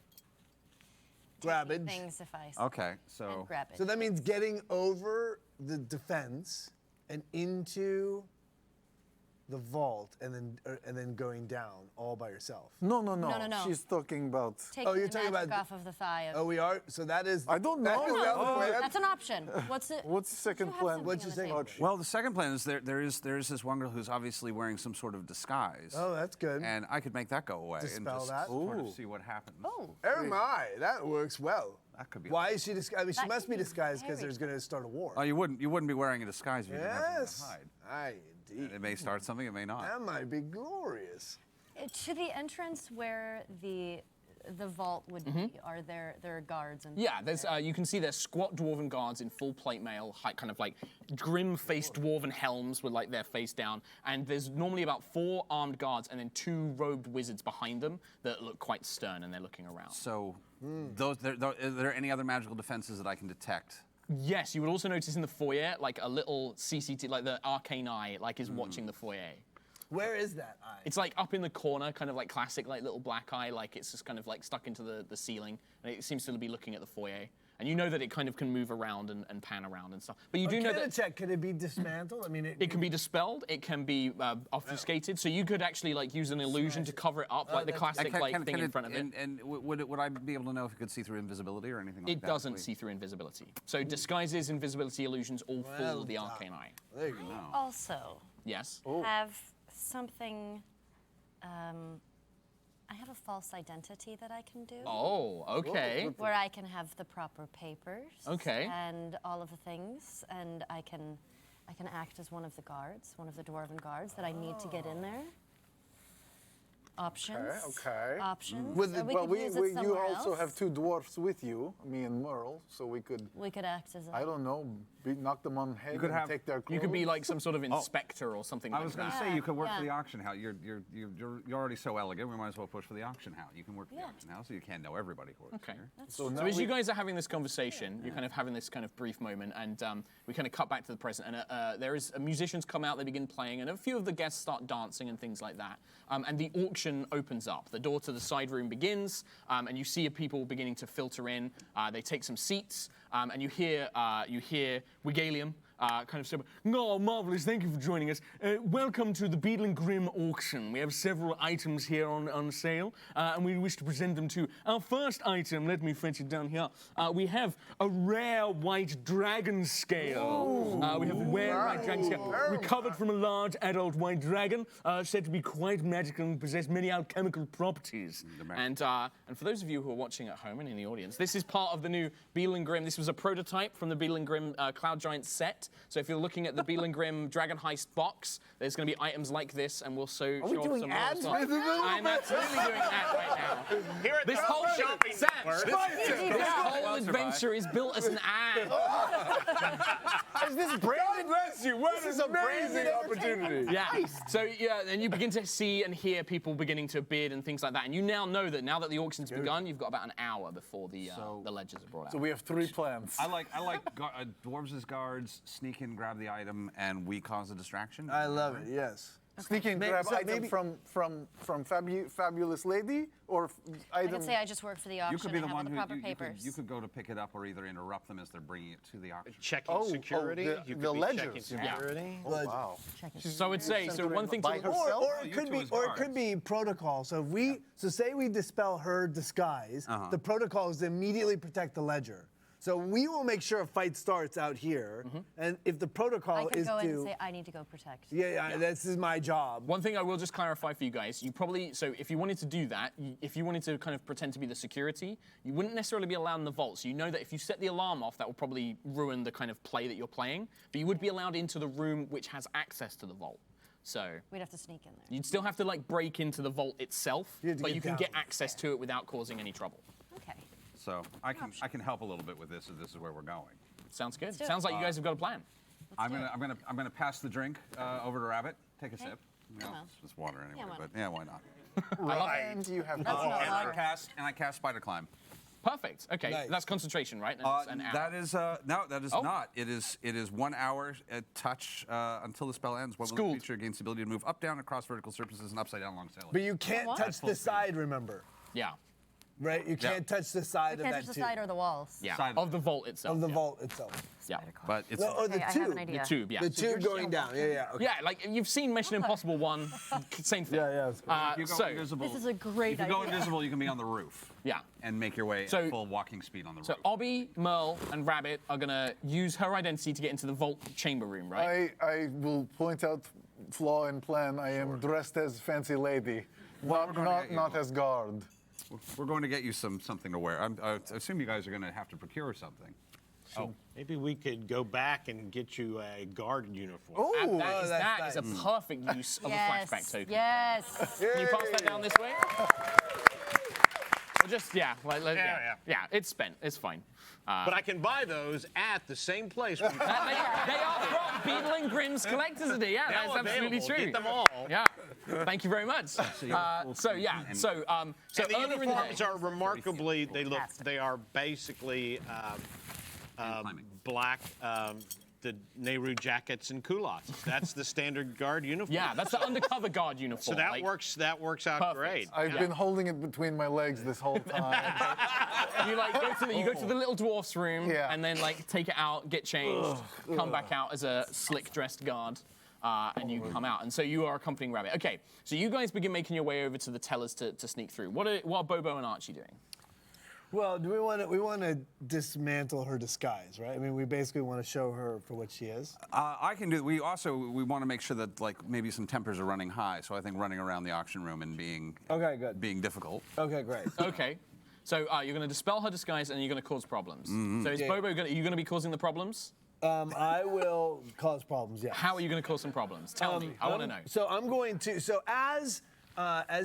Grabbage. things if I Okay, so and grab it. So that means getting over the defense and into the vault and then going down all by yourself. No. No. She's talking about. Taking you're the talking magic about- off of the thigh. Of, Oh, we are? So that is... I don't that know. is the other plan? that's an option. What's it? What's the second you have plan? something What's on your the second table. option? well, the second plan is there is this one girl who's obviously wearing some sort of disguise. Oh, that's good. And I could make that go away and Dispel just that? sort Ooh. of see what happens. Oh, Oh my, that works well. That could be. Why is she disguised? I mean, she That must could be be disguised because very there's going to start a war. Oh, you wouldn't be wearing a disguise if you didn't have something Yes. to hide. Aye, indeed. It may start something, it may not. That might be glorious. to the entrance where the vault would be. Are there guards and? Yeah, there's you can see there's squat dwarven guards in full plate mail, kind of like grim-faced dwarven helms with like their face down, and there's normally about 4 armed guards and then 2 robed wizards behind them that look quite stern and they're looking around. So, are there any other magical defenses that I can detect? Yes, you would also notice in the foyer like a little CCT, like the arcane eye, like is watching the foyer. Where is that eye? It's like up in the corner, kind of like classic, like little black eye, like it's just kind of like stuck into the ceiling, and it seems to be looking at the foyer. And you know that it kind of can move around and pan around and stuff. But you do know that check. Could it be dismantled? I mean, it can be dispelled, it can be obfuscated, so you could actually like use an illusion to cover it up, like the classic thing in front of it. And would I be able to know if it could see through invisibility or anything like It that? doesn't see through invisibility. So disguises, invisibility, illusions all fall the arcane eye. There you go. Also Yes. have something. I have a false identity that I can do. Oh, okay. Where I can have the proper papers. Okay. And all of the things, and I can act as one of the guards, one of the dwarven guards that I need to get in there. Options. Okay. Options. With Or we but could we, use it we you somewhere also else. have 2 dwarfs with you, me and Merle, so we could, We could act as. I don't know, knock them on head could and have- take their clothes. You could be like some sort of inspector or something I like was going that. to say you could work for Yeah. the auction house. You're already so elegant. We might as well push for the auction house. You can work for the Yeah. auction house, so you can't know everybody who works Okay. here. So So now as we, you guys are having this conversation, you're kind of having this kind of brief moment, and we kind of cut back to the present, and there is musicians come out, they begin playing, and a few of the guests start dancing and things like that. And the auction opens up. The door to the side room begins, and you see people beginning to filter in. They take some seats, and you hear Wigalium kind of say, "No, marvelous! Thank you for joining us. Welcome to the Beadle and Grim auction. We have several items here on sale, and we wish to present them to you. Our first item, let me fetch it down here. We have a rare white dragon scale. We have a rare white dragon scale recovered from a large adult white dragon, said to be quite magical and possess many alchemical properties. And for those of you who are watching at home and in the audience, this is part of the new Beadle and Grim. This was a prototype from the Beadle and Grim Cloud Giant set. So if you're looking at the Beadle and Grim Dragon Heist box, there's going to be items like this, and we'll show off doing some more ads as well. right now? I'm absolutely doing an ad right now. Here at This the whole shopping Sam, network. this whole adventure is built as an ad. Is this branded? Bless you. What is amazing opportunity. Yeah. So yeah, and you begin to see and hear people beginning to bid and things like that, and you now know that now that the auction's begun, you've got about an hour before the ledgers are brought out. so we have 3 plans. I like dwarves as guards, sneak in, grab the item, and we cause a distraction. I love it. Yes. Sneak in, grab so item maybe- from Fabulous Lady, or I item. can say I just work for the auction. You could be I the have one all the who proper you papers. could go to pick it up or either interrupt them as they're bringing it to the auction. Checking security. You could the be ledgers, checking you mean? security. Wow. So I would say, so one thing by to herself. Or it you could two be, as or it guards. could be protocol. So if we, so say we dispel her disguise, the protocol is to immediately protect the ledger. So we will make sure a fight starts out here, and if the I protocol can is go in and to, say I need to go protect. yeah, this is my job. One thing I will just clarify for you guys, you probably, so if you wanted to do that, if you wanted to kind of pretend to be the security, you wouldn't necessarily be allowed in the vault. So you know that if you set the alarm off, that will probably ruin the kind of play that you're playing, but you would be allowed into the room which has access to the vault. So We'd have to sneak in there. you'd still have to like break into the vault itself, You have to but get you can down. get access to it without causing any trouble. Okay. So I can help a little bit with this if this is where we're going. Sounds good. do it. Sounds like you guys have got a plan. I'm do gonna pass the drink over to Rabbit. Take a sip. Well. It's just water anyway, why but not? yeah, why not? And you have That's not And I water. cast Spider Climb. Perfect. Okay, Nice. that's concentration, right? And it's an hour. That is no, that is Oh. not. It is 1 hour at touch until the spell ends. What will the Schooled. creature gains the ability to move up, down, across vertical surfaces and upside down along sailors. But you can't What? touch the side, remember? Yeah. Right? You can't touch the side You of can't that touch the tube. side or the walls. Yeah. Side Of the vault itself. Of the yeah. vault itself. Yeah. But it's No, or the Okay, I tube. have an idea. The tube, yeah. The tube going down. Yeah. Okay. Yeah, like you've seen Mission Impossible 1, same thing. Yeah, it's great. if you go so, invisible. This is a great If you go idea. invisible, you can be on the roof. Yeah. And make your way So- at full walking speed on the So roof. Obby, Merle, and Rabbit are gonna use her identity to get into the vault chamber room, right? I will point out flaw in plan. I am dressed as fancy lady, we're gonna get you. not as guard. We're going to get you something to wear. I assume you guys are going to have to procure something. Oh, Maybe we could go back and get you a guard uniform. Oh, That is a perfect use of a Yes. flashback token. Yes. Can you pass that down this way? Or just, yeah, yeah, it's spent. It's fine. But I can buy those at the same place. When They are from Beetle and Grimm's Collector's Edition. Yeah, Now that's absolutely available. true. Get them all. Yeah. Thank you very much. So yeah, so And the earlier in the uniforms day, are remarkably, they are basically climbing. black, the Nehru jackets and culottes. That's the standard guard uniform. yeah, that's the undercover guard uniform. So that like, works out perfect. great. I've been holding it between my legs this whole time. You like go to the little dwarf's room Yeah. and then like take it out, get changed, come back out as a slick dressed guard. And you come out, and so you are accompanying Rabbit. Okay, so you guys begin making your way over to the tellers to sneak through. What are Bobo and Archie doing? Well, do we want to dismantle her disguise, right? I mean, we basically want to show her for what she is. I can do. We want to make sure that like maybe some tempers are running high. So I think running around the auction room and being Okay, good. being difficult. Okay, great. Okay, so you're going to dispel her disguise, and you're going to cause problems. So is Yeah. Bobo are you going to be causing the problems? I will cause problems. Yeah. How are you going to cause some problems? Tell me. I want to know. So I'm going to. So as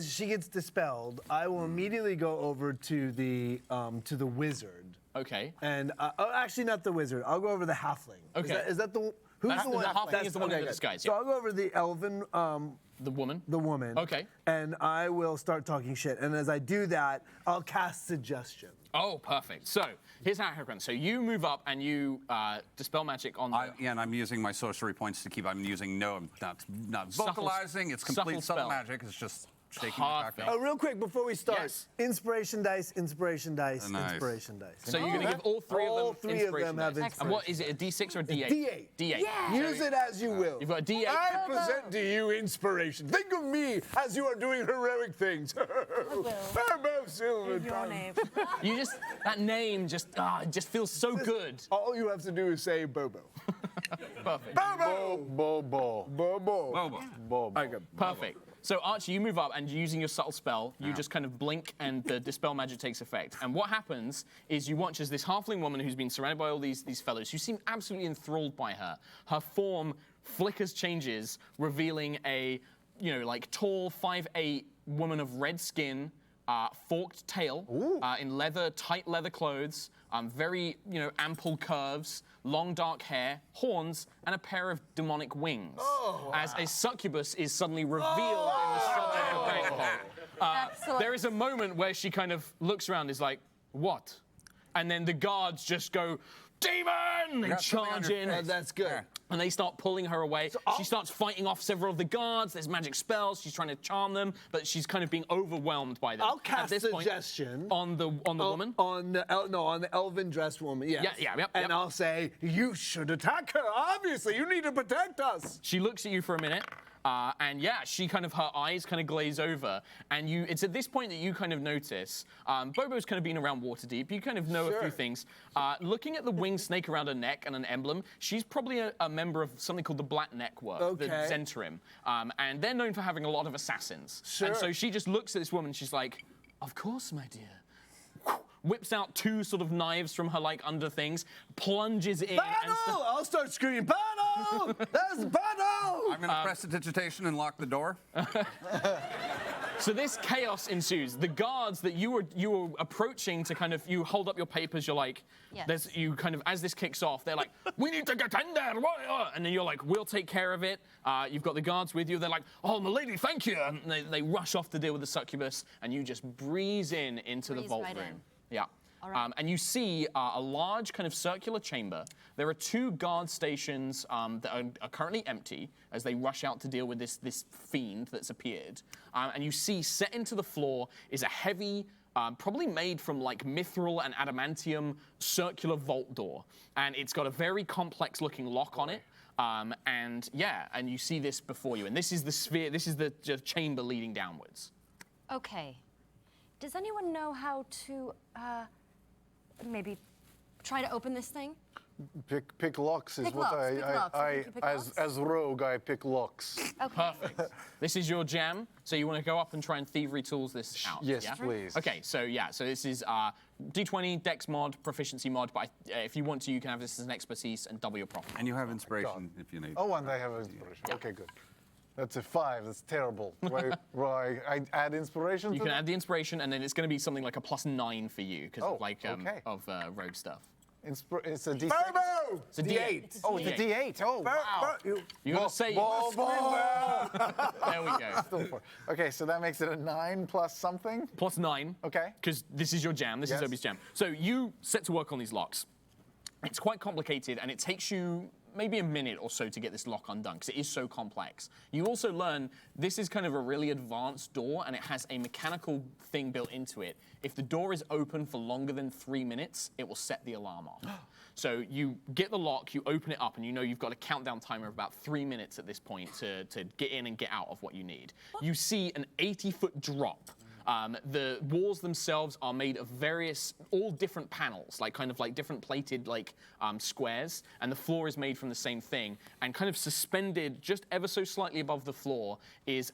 she gets dispelled, I will immediately go over to the wizard. Okay. And actually, not the wizard. I'll go over to the halfling. Okay. Is that the? Who's That's the the one? halfling is the one in the good. disguise, So yeah. I'll go over to the elven. The woman. The woman. Okay. And I will start talking shit. And as I do that, I'll cast suggestion. Oh, perfect. So here's how it happens. So you move up and you dispel magic on the. And I'm using my sorcery points to keep. I'm using I'm not Subtle- vocalizing. It's complete subtle spell. magic. It's just shaking it back Perfect. up. Oh, real quick before we start, Yes. inspiration dice, inspiration dice, Nice. inspiration dice. So you're going to give all three All of them three of inspiration them have dice. And what is it? A D6 or a D8? D8. D8. Yeah. Use it as you will. You've got a D8. I present to you inspiration. Think of me as you are doing heroic things. Bobo Silver. Your name. You just that name just it just feels so good. All you have to do is say Bobo. Perfect. Bobo. Bobo. Bobo. Bobo. Bobo. Okay. Perfect. So Archie, you move up and using your subtle spell, you just kind of blink and the dispel magic takes effect. And what happens is you watch as this halfling woman who's been surrounded by all these fellows who seem absolutely enthralled by her. Her form flickers, changes, revealing a like tall 5'8" woman of red skin, forked tail, in tight leather clothes, very ample curves, long dark hair, horns, and a pair of demonic wings. As a succubus is suddenly revealed in the center of the bank vault. Excellent. There is a moment where she kind of looks around, is like, what? And then the guards just go, demon! They got something on charge your in. face. That's good. There. And they start pulling her away. She starts fighting off several of the guards. There's magic spells. She's trying to charm them, but she's kind of being overwhelmed by them. I'll cast At this point, suggestion on the woman. On the on the elven dressed woman. Yes. Yeah, And I'll say you should attack her. Obviously, you need to protect us. She looks at you for a minute, and yeah, she kind of, her eyes kind of glaze over, and it's at this point that you kind of notice, Bobo's kind of been around Waterdeep, you kind of know a few things. Looking at the winged snake around her neck and an emblem, she's probably a member of something called the Black Network, the Okay. Zentarim, and they're known for having a lot of assassins. Sure. And so she just looks at this woman, she's like, of course, my dear. Whips out two sort of knives from her like under things, plunges in. Battle! I'll start screaming, battle! There's battle! I'm going to prestidigitation and lock the door. So this chaos ensues. The guards that you were approaching to kind of, you hold up your papers, you're like, Yes. you kind of, as this kicks off, they're like, we need to get in there, and then you're like, we'll take care of it. You've got the guards with you, they're like, oh, milady, thank you, and they rush off to deal with the succubus, and you just breeze into the Breeze vault right room. in. Yeah. All right. And you see a large kind of circular chamber. There are two guard stations that are currently empty as they rush out to deal with this fiend that's appeared. And you see set into the floor is a heavy, probably made from like mithril and adamantium circular vault door. And it's got a very complex looking lock on it. And you see this before you. And this is the sphere, this is the chamber leading downwards. Okay. Does anyone know how to maybe try to open this thing? Pick locks is Pick what locks, pick locks. You think you pick locks? as rogue, I pick locks. Okay. Perfect. This is your jam. So you want to go up and try and thievery tools this out. Yes, yeah? please. Okay, so this is D20, Dex mod, proficiency mod, but if you want to, you can have this as an expertise and double your profit. And you have inspiration if you need. Oh, and I have inspiration. Okay, good. That's a 5. That's terrible. Right, I add inspiration You to can that? add the inspiration, and then it's going to be something like a +9 for you because Oh, of like okay. rogue stuff. It's a D6. Bobo! It's a D8. Oh, it's a D8. Oh, wow. You're going to say there we go. Still 4. Okay, so that makes it a 9 plus something. +9. Okay. Because this is your jam. This is Yes. Obi's jam. So you set to work on these locks. It's quite complicated, and it takes you maybe a minute or so to get this lock undone, because it is so complex. You also learn this is kind of a really advanced door, and it has a mechanical thing built into it. If the door is open for longer than 3 minutes, it will set the alarm off. So you get the lock, you open it up, and you know you've got a countdown timer of about 3 minutes at this point to get in and get out of what you need. You see an 80-foot drop. The walls themselves are made of all different panels, like kind of like different plated squares, and the floor is made from the same thing. And kind of suspended just ever so slightly above the floor is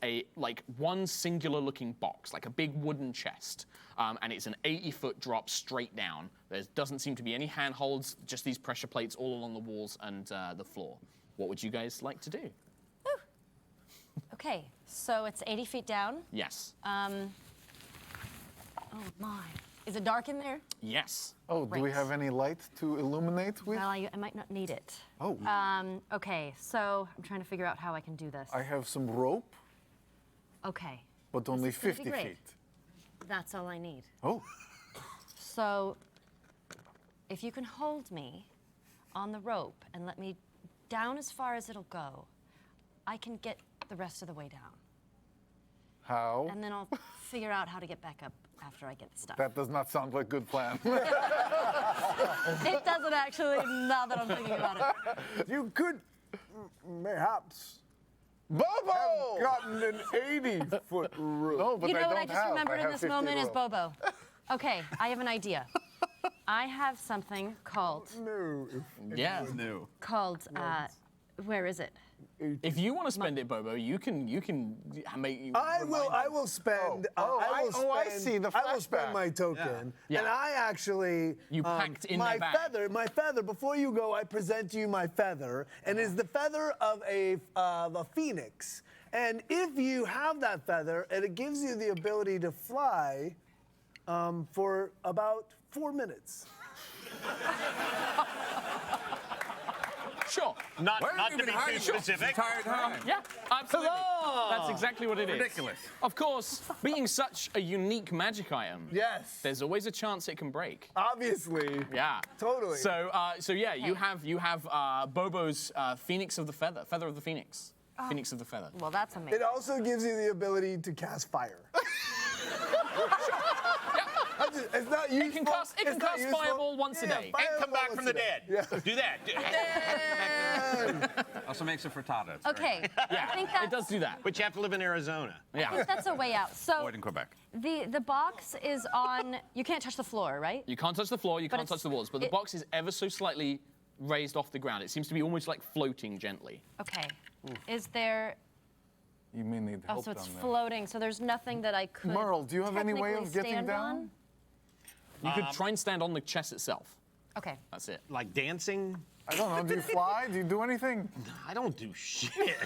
one singular looking box, like a big wooden chest. And it's an 80-foot drop straight down. There doesn't seem to be any handholds, just these pressure plates all along the walls and the floor. What would you guys like to do? Okay, so it's 80 feet down. Yes. Oh my. Is it dark in there? Yes. Oh, do we Right. have any light to illuminate with? Well, I might not need it. Oh. Okay, so I'm trying to figure out how I can do this. I have some rope, Okay, but only is gonna be 50 great. feet. that's all I need. Oh, So, if you can hold me on the rope and let me down as far as it'll go, I can get the rest of the way down. how? And then I'll figure out how to get back up after I get the stuff. That does not sound like a good plan. It doesn't actually, now that I'm thinking about it. You could perhaps Bobo! gotten an 80-foot rope. No, but You know I what don't I just have. remembered I in have this 50 moment is rope. Bobo. Okay, I have an idea. I have something called, No. Yeah. New. where is it? If you want to spend it, Bobo, you can make. I will spend. I see the I will spend flashback. my token, Yeah. and I actually You packed in my their bag. feather. My feather. Before you go, I present you my feather, and it's the feather of a phoenix. And if you have that feather, it gives you the ability to fly for about 4 minutes. Sure. Not Where have to you be been hiding too this specific. entire time? Yeah, absolutely. That's exactly what it is. Ridiculous. Of course, being such a unique magic item, Yes. there's always a chance it can break. Obviously. Yeah. Totally. So, yeah, you have Bobo's Phoenix of the Feather of the Phoenix. Phoenix of the Feather. Well, that's amazing. It also gives you the ability to cast fire. It's not useful. It can cast It's not useful. Fireball once a day. And come back Fireball from the once a dead. day. Do that. Also makes it frittata. It's Okay. Yeah, I think it does do that. But you have to live in Arizona. I Yeah. think that's a way out. So Avoid in Quebec. the box is on. You can't touch the floor, right? You can't touch the floor, you But can't touch it's- the walls, but the it- box is ever so slightly raised off the ground. It seems to be almost like floating gently. Okay. Is there? You may need Oh, help so it's down there. floating. So there's nothing that I could. Merle, do you have any way of technically getting stand down? on? You could try and stand on the chest itself. Okay. That's it. Like dancing. I don't know. Do you fly? Do you do anything? I don't do shit.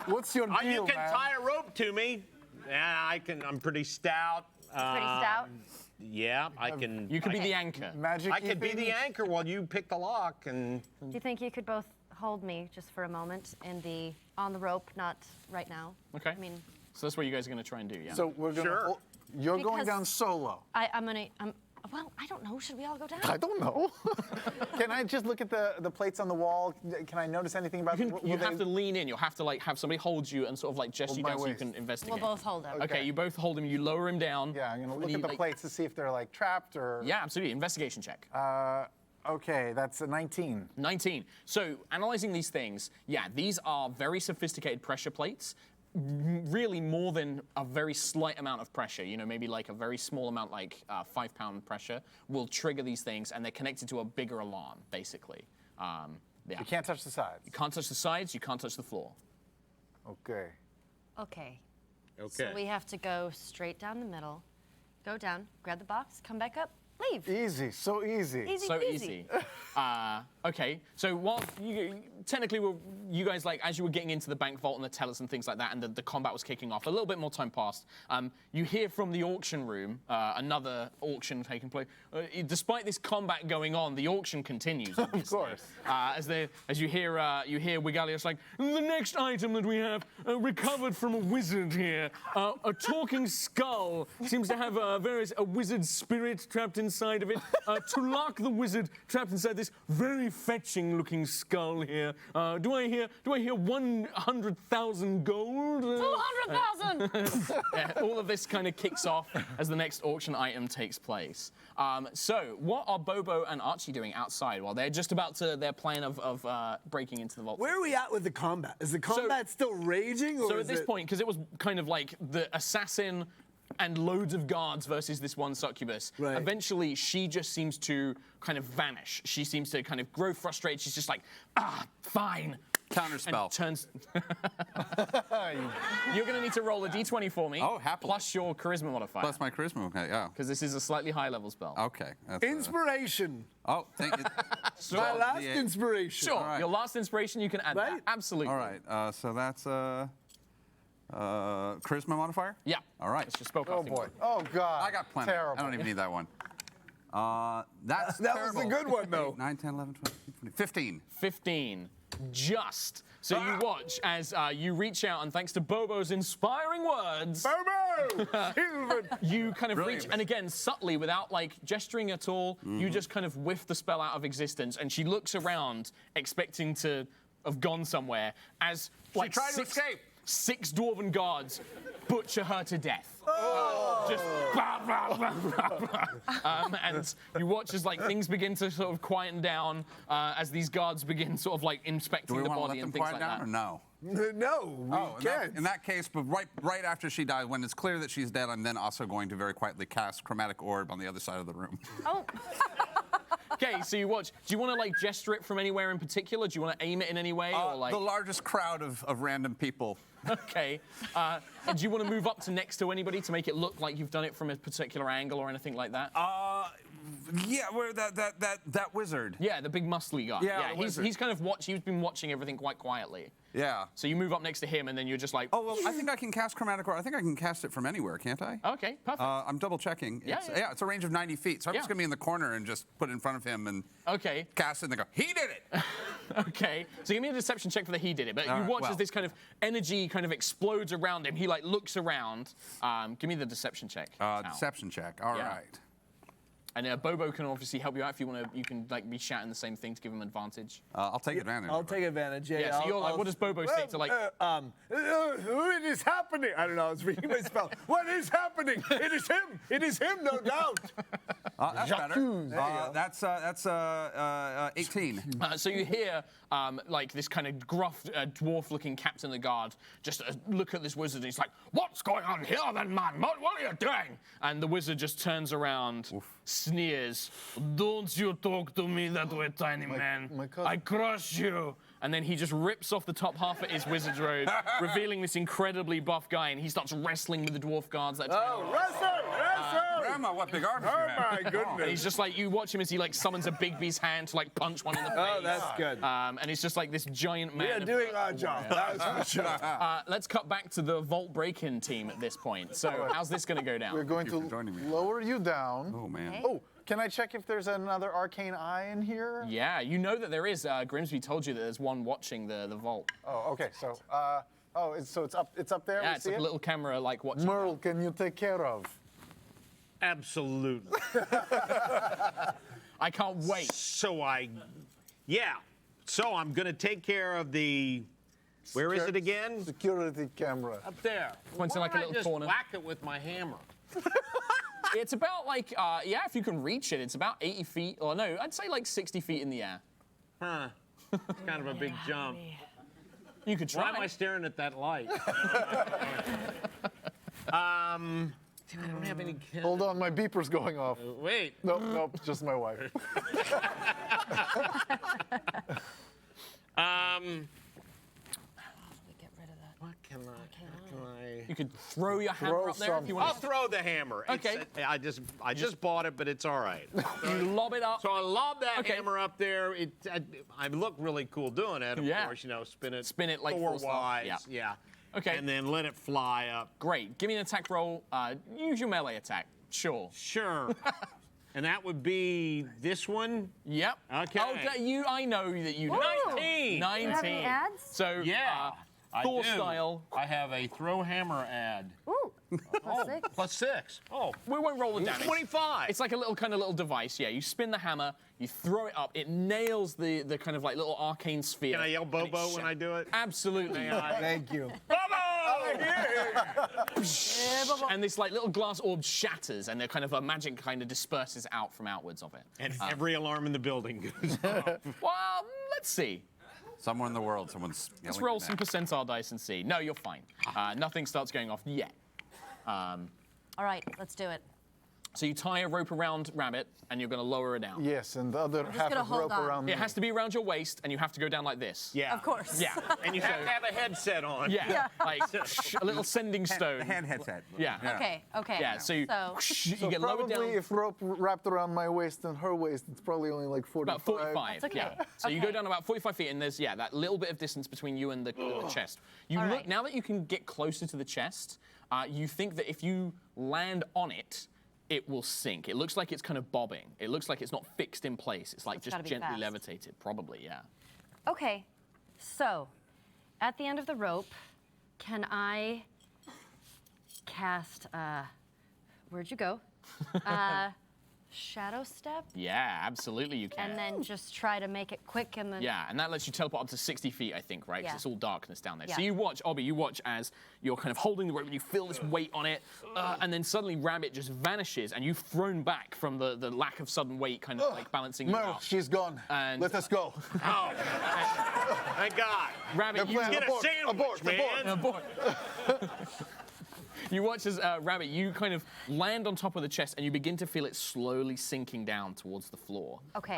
What's your deal, You can man? tie a rope to me. Yeah, I can. I'm pretty stout. Pretty stout. Yeah, I can. You could be the anchor. Magic. I could be the anchor while you pick the lock, and Do you think you could both hold me just for a moment on the rope, not right now? Okay. I mean, So that's what you guys are going to try and do, yeah? So we're gonna. Sure. You're going Because- down solo. I'm gonna. Well, I don't know. Should we all go down? I don't know. Can I just look at the plates on the wall? Can I notice anything about you will you they- have to lean in. You'll have to like have somebody hold you and sort of like gesture you Hold my down so you waist. can investigate. We'll both hold them. Okay, you both hold him. You lower him down. Yeah, I'm gonna and look you, at the like- plates to see if they're like trapped or. Yeah, absolutely. Investigation check. Okay, that's a 19. 19. So analyzing these things, yeah, these are very sophisticated pressure plates. Really more than a very slight amount of pressure, you know, maybe like a very small amount, like 5-pound pressure, will trigger these things, and they're connected to a bigger alarm, basically. Yeah. You can't touch the sides. You can't touch the sides, you can't touch the floor. Okay. Okay. okay. So we have to go straight down the middle, go down, grab the box, come back up, leave. Easy, so easy. Easy So peasy. easy. Okay, so while technically you guys, like, as you were getting into the bank vault and the tellers and things like that, and the combat was kicking off, a little bit more time passed. You hear from the auction room, another auction taking place. Despite this combat going on, the auction continues. Of course. As you hear Wigalius like, the next item that we have recovered from a wizard here, a talking skull seems to have a wizard spirit trapped inside of it. To lock the wizard trapped inside this very fetching-looking skull here. Do I hear 100,000 gold? 200,000! Yeah, all of this kind of kicks off as the next auction item takes place. So, what are Bobo and Archie doing outside while they're just about to their plan of breaking into the vault? Where are we at with the combat? Is the combat still raging? Or So is at this it... point, because it was kind of like the assassin and loads of guards versus this one succubus, Right. eventually she just seems to kind of vanish. She seems to kind of grow frustrated. She's just like, fine. Counterspell. And turns. You're going to need to roll a d20 for me. Oh, happily. Plus your charisma modifier. Plus my charisma. Okay, yeah. Because this is a slightly high level spell. Okay. That's, Inspiration. oh, thank you. My last D8. inspiration. Sure. right. Your last inspiration, you can add Right? that. Absolutely. All right. So that's charisma modifier. Yeah. All right. It's just spellcasting. Oh boy. Oh god. I got plenty. Terrible. I don't even need that one. That's That was terrible. a good one, though. 8, 9, 10, 11, 12, 15. 15. Just. So you watch as you reach out, and thanks to Bobo's inspiring words, Bobo! you kind of Brilliant. reach, and again, subtly, without like gesturing at all, you just kind of whiff the spell out of existence, and she looks around, expecting to have gone somewhere, as like tried to escape. 6 dwarven guards butcher her to death. Just blah, blah, blah, blah, blah. And you watch as like things begin to sort of quieten down as these guards begin sort of like Do inspecting we the want to let body them and things quiet like down that. or no? No, we can't. In that case, but right after she dies, when it's clear that she's dead, I'm then also going to very quietly cast Chromatic Orb on the other side of the room. Oh, Okay, so you watch. Do you want to like gesture it from anywhere in particular? Do you want to aim it in any way, or like? The largest crowd of random people. Okay. And do you want to move up to next to anybody to make it look like you've done it from a particular angle or anything like that? Yeah, where that wizard. Yeah, the big muscly guy. Yeah, the he's wizard. kind of he's been watching everything quite quietly. Yeah. So you move up next to him, and then you're just like, Oh, well, I think I can cast Chromatic Orb. I think I can cast it from anywhere, can't I? okay, perfect. I'm double checking. Yeah, It's, yeah. it's a range of 90 feet. So I'm just Yeah. going to be in the corner and just put it in front of him and Okay. cast it and then go, he did it! Okay, so give me a deception check for the he did it. But All you right, watch well. as this kind of energy kind of explodes around him. He like looks around. Give me the deception check. Al. Deception check. All Yeah. right. And Bobo can obviously help you out if you want to. You can like be shouting the same thing to give him advantage. I'll take advantage. I'll of it. take advantage. Yeah. Yeah, so you're like, what does Bobo say to like? What is happening? I don't know. I was reading my spell. What is happening? It is him. It is him, no doubt. That's better. That's 18. So you hear like this kind of gruff, dwarf-looking captain of the guard just look at this wizard and he's like, "What's going on here, then, man? What are you doing?" And the wizard just turns around, sneers, "Don't you talk to me that way, tiny man. my cousin." I crush you." And then he just rips off the top half of his wizard's robe, revealing this incredibly buff guy, and he starts wrestling with the dwarf guards. That Wrestle! Grandma, what big arms you Oh have. my goodness. and he's just like, you watch him as he like summons a Bigby's hand to like punch one in the face. Oh, that's good. And it's just like this giant man. We are doing our job. That's for sure. Let's cut back to the vault break-in team at this point. So how's this going to go down? We're going you for to joining me. lower you down. Oh, man. Okay. Oh, can I check if there's another arcane eye in here? Yeah, you know that there is. Grimsby told you that there's one watching the vault. Oh, okay. So, it's up there. Yeah, we it's see like a it? little camera like watching. Merle, can you take care of? Absolutely. I can't wait. So I'm going to take care of the. Where is it again? Security camera. Up there. Points in Why like a don't I little just corner. whack it with my hammer. It's about like, yeah, if you can reach it, it's about 80 feet, or no, I'd say like 60 feet in the air. Huh. It's kind of a big jump. You could Why try. am I staring at that light? I don't have any. Hold on, my beeper's going off. Wait. Nope, just my wife. Get rid of that. What can I? You could throw your hammer Throw up there if you I'll want. throw the hammer. Okay. I just bought it, but it's all right. You lob it up. So I lob that Okay. hammer up there. I look really cool doing it, of Yeah. course. Spin it like four full stop. wise. Yeah. Okay. And then let it fly up. Great. Give me an attack roll. Use your melee attack. Sure. Sure. And that would be this one. Yep. Okay. Oh, I know that you do. 19. 19. You have any ads? So, Yeah. I Thor do. style. I have a throw hammer ad. Ooh. Plus 6. Plus 6. Oh. We won't roll the damage. 25. It's like a little device. Yeah, you spin the hammer, you throw it up, it nails the kind of like little arcane sphere. Can I yell and Bobo it when I do it? Absolutely. Thank you. And this like little glass orb shatters, and the kind of a magic kind of disperses out from outwards of it. And every alarm in the building goes off. Well, let's see. Somewhere in the world, someone's Let's yelling roll at some Matt. percentile dice and see. No, you're fine. Nothing starts going off yet. All right, let's do it. So you tie a rope around Rabbit, and you're going to lower her down. Yes, and the other just half gonna of hold rope on. around me. It has to be around your waist, and you have to go down like this. Yeah. Of course. Yeah. And you have to have a headset on. Yeah. Like a little sending stone. Hand headset. Yeah. Okay. Yeah. So you So get lowered probably down. if rope wrapped around my waist and her waist, it's probably only like 45. About 45. That's okay. Yeah. So you go Okay. down about 45 feet, and there's that little bit of distance between you and the chest. You All look right. now that you can get closer to the chest. You think that if you land on it, it will sink. It looks like it's kind of bobbing. It looks like it's not fixed in place. It's like It's just gotta be gently fast. levitated. Probably, yeah. Okay. So, at the end of the rope, can I cast? Where'd you go? Shadow step, Yeah, absolutely you can. and then just try to make it quick, and then. Yeah, and that lets you teleport up to 60 feet, I think, right? 'Cause Yeah. it's all darkness down there. Yeah. So you watch, Obi, you watch as you're kind of holding the rope and you feel this weight on it, and then suddenly Rabbit just vanishes, and you've thrown back from the lack of sudden weight, kind of like balancing you Merle, out. she's gone. And- Let us go. Oh. Thank God. Rabbit, you plan- Get a Abort, sandwich, abort, man. abort. You watch as Rabbit, you kind of land on top of the chest, and you begin to feel it slowly sinking down towards the floor. Okay.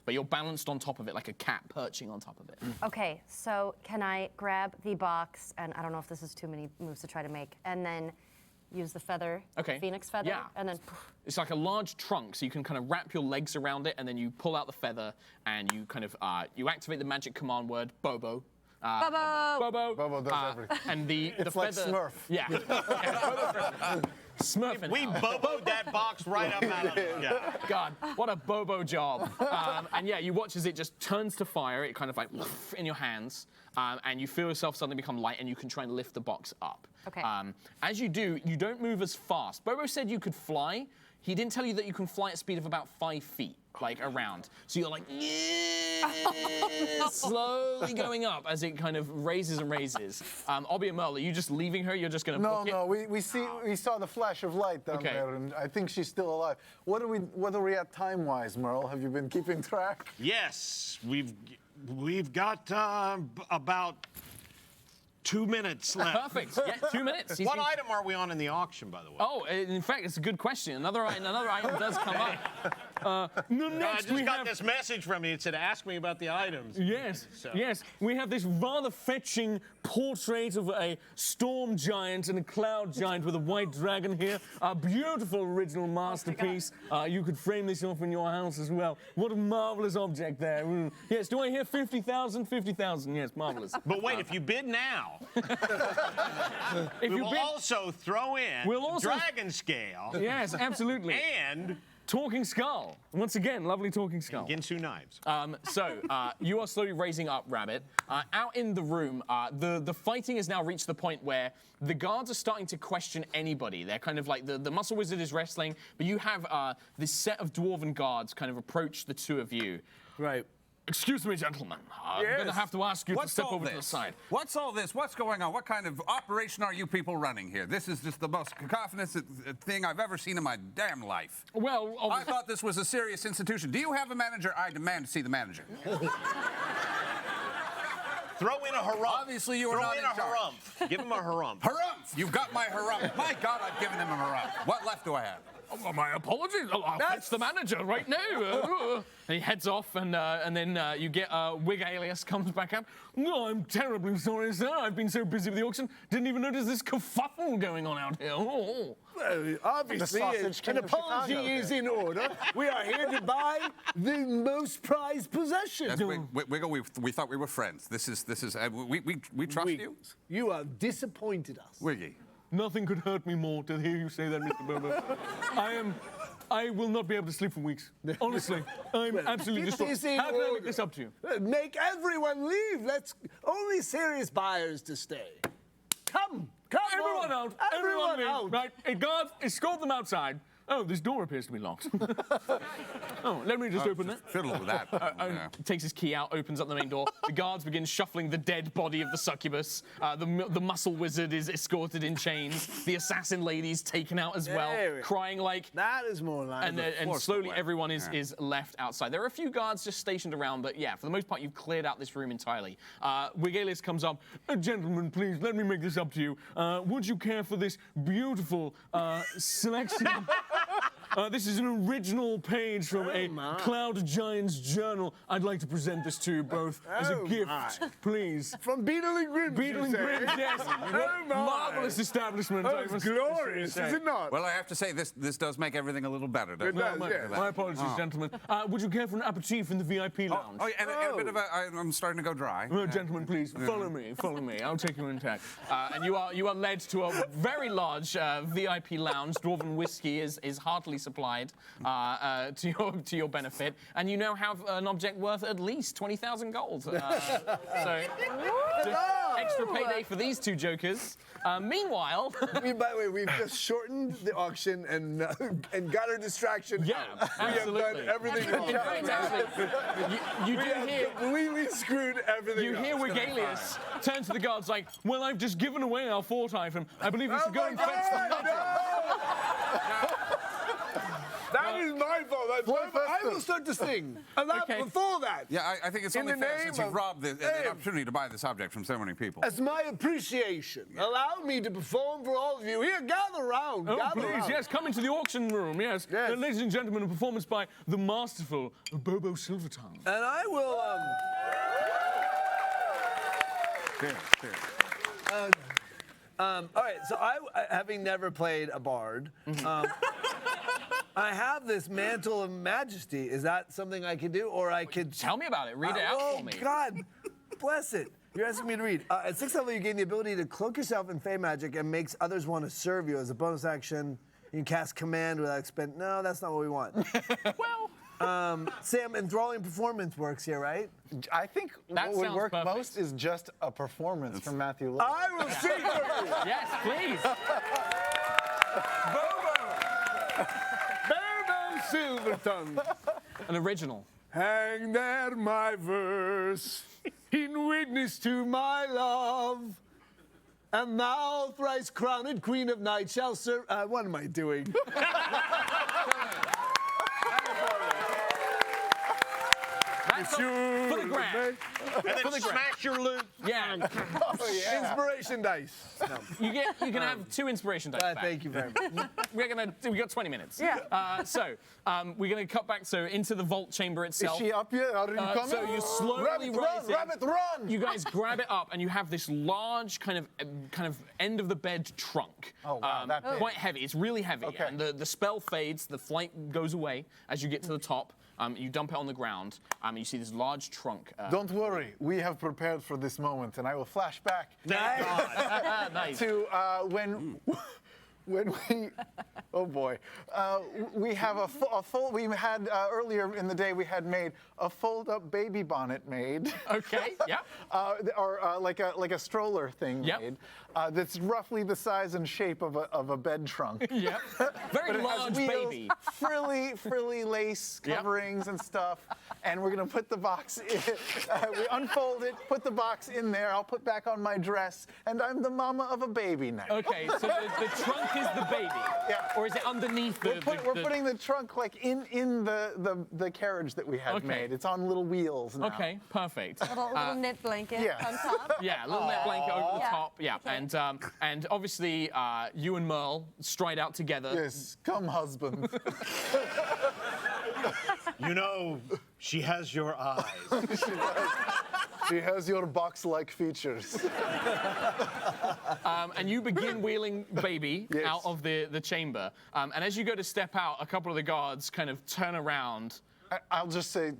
But you're balanced on top of it like a cat perching on top of it. Okay, so can I grab the box, and I don't know if this is too many moves to try to make, and then use the feather, Okay. phoenix feather, Yeah. and then It's like a large trunk, so you can kind of wrap your legs around it, and then you pull out the feather, and you kind of you activate the magic command word, Bobo. Bobo! Bobo. Bobo does everything. And the It's like feather. Smurf. Yeah. Smurf. We boboed that box right up out of it. Yeah. God, what a Bobo job. And yeah, you watch as it just turns to fire. It kind of like in your hands, and you feel yourself suddenly become light, and you can try and lift the box up. Okay. As you do, you don't move as fast. Bobo said you could fly. He didn't tell you that you can fly at a speed of about 5 feet, like around. So you're like, slowly going up as it kind of raises and raises. Obby and Merle, are you just leaving her? You're just going to No, book it? no, we saw the flash of light down Okay. there, and I think she's still alive. What are we at time-wise, Merle? Have you been keeping track? Yes, we've got about 2 minutes left. Perfect. Yeah, 2 minutes. He's What been- item are we on in the auction, by the way? Oh, in fact, it's a good question. Another item does come up. I Next just we got have... this message from you. It said, ask me about the items. Yes, So- yes. We have this rather fetching portrait of a storm giant and a cloud giant with a white dragon here. A beautiful original masterpiece. You could frame this off in your house as well. What a marvelous object there. Mm. Yes, do I hear 50,000? 50,000, yes, marvelous. But wait, if you bid now, If we you will bid... also throw in We'll also- Dragon Scale Yes, absolutely. and Talking skull. Once again, lovely talking skull. Ginsu knives. You are slowly raising up, Rabbit. Out in the room, the fighting has now reached the point where the guards are starting to question anybody. They're kind of like, the muscle wizard is wrestling, but you have this set of dwarven guards kind of approach the two of you. Right. Excuse me, gentlemen. I'm going to have to ask you to What's step all over this? to the side. What's all this? What's going on? What kind of operation are you people running here? This is just the most cacophonous thing I've ever seen in my damn life. Well, I thought this was a serious institution. Do you have a manager? I demand to see the manager. Throw in a harumph. Obviously, you are Throw not in in a charge. harumph. Give him a harumph. Harumph! You've got my harumph. My God, I've given him a harumph. What left do I have? Oh, my apologies. I'll fetch the manager right now. And he heads off, and then you get Wig Alias comes back up. No, I'm terribly sorry, sir. I've been so busy with the auction, didn't even notice this kerfuffle going on out here. Oh. Well, obviously, sausage king an of apology Chicago. is in order. We are here to buy the most prized possession. Yes, Wiggle, we thought we were friends. This is we trust you? You have disappointed us. Wiggy. Nothing could hurt me more to hear you say that, Mr. Bobo. I will not be able to sleep for weeks. Honestly, I'm absolutely This distraught. is in How can I make order. this up to you? Make everyone leave. Let's only serious buyers to stay. Come Everyone on. out. Everyone leave. out. Right, a guard, escort them outside. Oh, this door appears to be locked. Oh, let me just open that. Fiddle with that. Yeah. Takes his key out, opens up the main door. The guards begin shuffling the dead body of the succubus. The muscle wizard is escorted in chains. The assassin lady's taken out as well, There we- crying like. That is more like And forced slowly away. everyone is left outside. There are a few guards just stationed around, but yeah, for the most part, you've cleared out this room entirely. Wigalius comes up. Gentlemen, please, let me make this up to you. Would you care for this beautiful selection? This is an original page from a Cloud Giant's journal. I'd like to present this to you both as a Oh, gift, my. please. From Beetle and Grimm. Beetle and Grimm, yes. Oh, my. Marvelous establishment. I That's must glorious, say. is it not? Well, I have to say this does make everything a little better, doesn't It it? does. My, yes. my apologies, gentlemen. Would you care for an aperitif in the VIP lounge? Oh, and a bit of I'm starting to go dry. Gentlemen, please follow me. Follow me. I'll take you intact. And you are led to a very large VIP lounge. Dwarven whiskey is heartily supplied to your benefit, and you now have an object worth at least 20,000 gold. So just extra payday for these two jokers. Meanwhile, By the way, we've just shortened the auction and got our distraction yeah, out. absolutely. We have done everything we In fact, can. actually, you We do have hear. completely screwed everything You up. hear Wigalius turn to the guards like, well, I've just given away our fort item. I believe we should go my and fetch the God, magic. That is my fault. That's my fault. I will start to sing. And that, Okay. before that, Yeah, I think it's In only the fair name since you've of- robbed the Hey. opportunity to buy this object from so many people. as my appreciation, allow me to perform for all of you. Here, gather round. Oh, gather please, round. yes, come into the auction room, yes. Yes. Ladies and gentlemen, a performance by the masterful Bobo Silvertongue. And I will, All right, so having never played a bard, I have this mantle of majesty. Is that something I could do, or I could? Tell me about it. Read it out for me. Oh God, bless it. You're asking me to read. At 6th level, you gain the ability to cloak yourself in Fey magic and makes others want to serve you. As a bonus action, you can cast command without expend. No, that's not what we want. Well, Sam, enthralling performance works here, right? I think That what would sounds work perfect. most is just a performance from Matthew. Lillard. I will sing for you. yes, please. Bobo Silvertongue. An original. Hang there my verse, in witness to my love. And thou, thrice crowned Queen of Night, shall serve. What am I doing? That's for the grab. And then smash your loot. Yeah. Inspiration dice. No. You can have 2 inspiration dice back. Thank you very much. We got 20 minutes. Yeah. So we're gonna cut back into the vault chamber Is itself. she up yet? Are you coming? So you slowly rise in. Rabbit, run! You guys grab it up, and you have this large kind of end of the bed trunk. Oh, wow, that big. Quite heavy. It's really heavy. Okay. And the spell fades. The flight goes away as you get to the top. You dump it on the ground. You see this large trunk. Don't worry, we have prepared for this moment, and I will flash back Thank God. Nice. to when we, oh boy, We have we had earlier in the day we had made a fold-up baby bonnet made. Okay. Yeah. Like a stroller thing Yep. made. That's roughly the size and shape of a bed trunk. Yeah. Very But it large has wheels, baby. frilly lace Yep. coverings and stuff. And we're gonna put the box in. We unfold it, put the box in there. I'll put back on my dress, and I'm the mama of a baby now. Okay. So the trunk is the baby. Yeah. Or is it underneath the? We're putting the trunk like in the carriage that we had Okay. made. It's on little wheels now. Okay. Perfect. Little knit blanket yeah. on top. Yeah, a little net blanket over the Yeah. top. Yeah, and obviously you and Merle stride out together. yes, come husband. You know, she has your eyes. She has your box-like features. And you begin wheeling baby Yes. out of the chamber. And as you go to step out, a couple of the guards kind of turn around. I'll just say,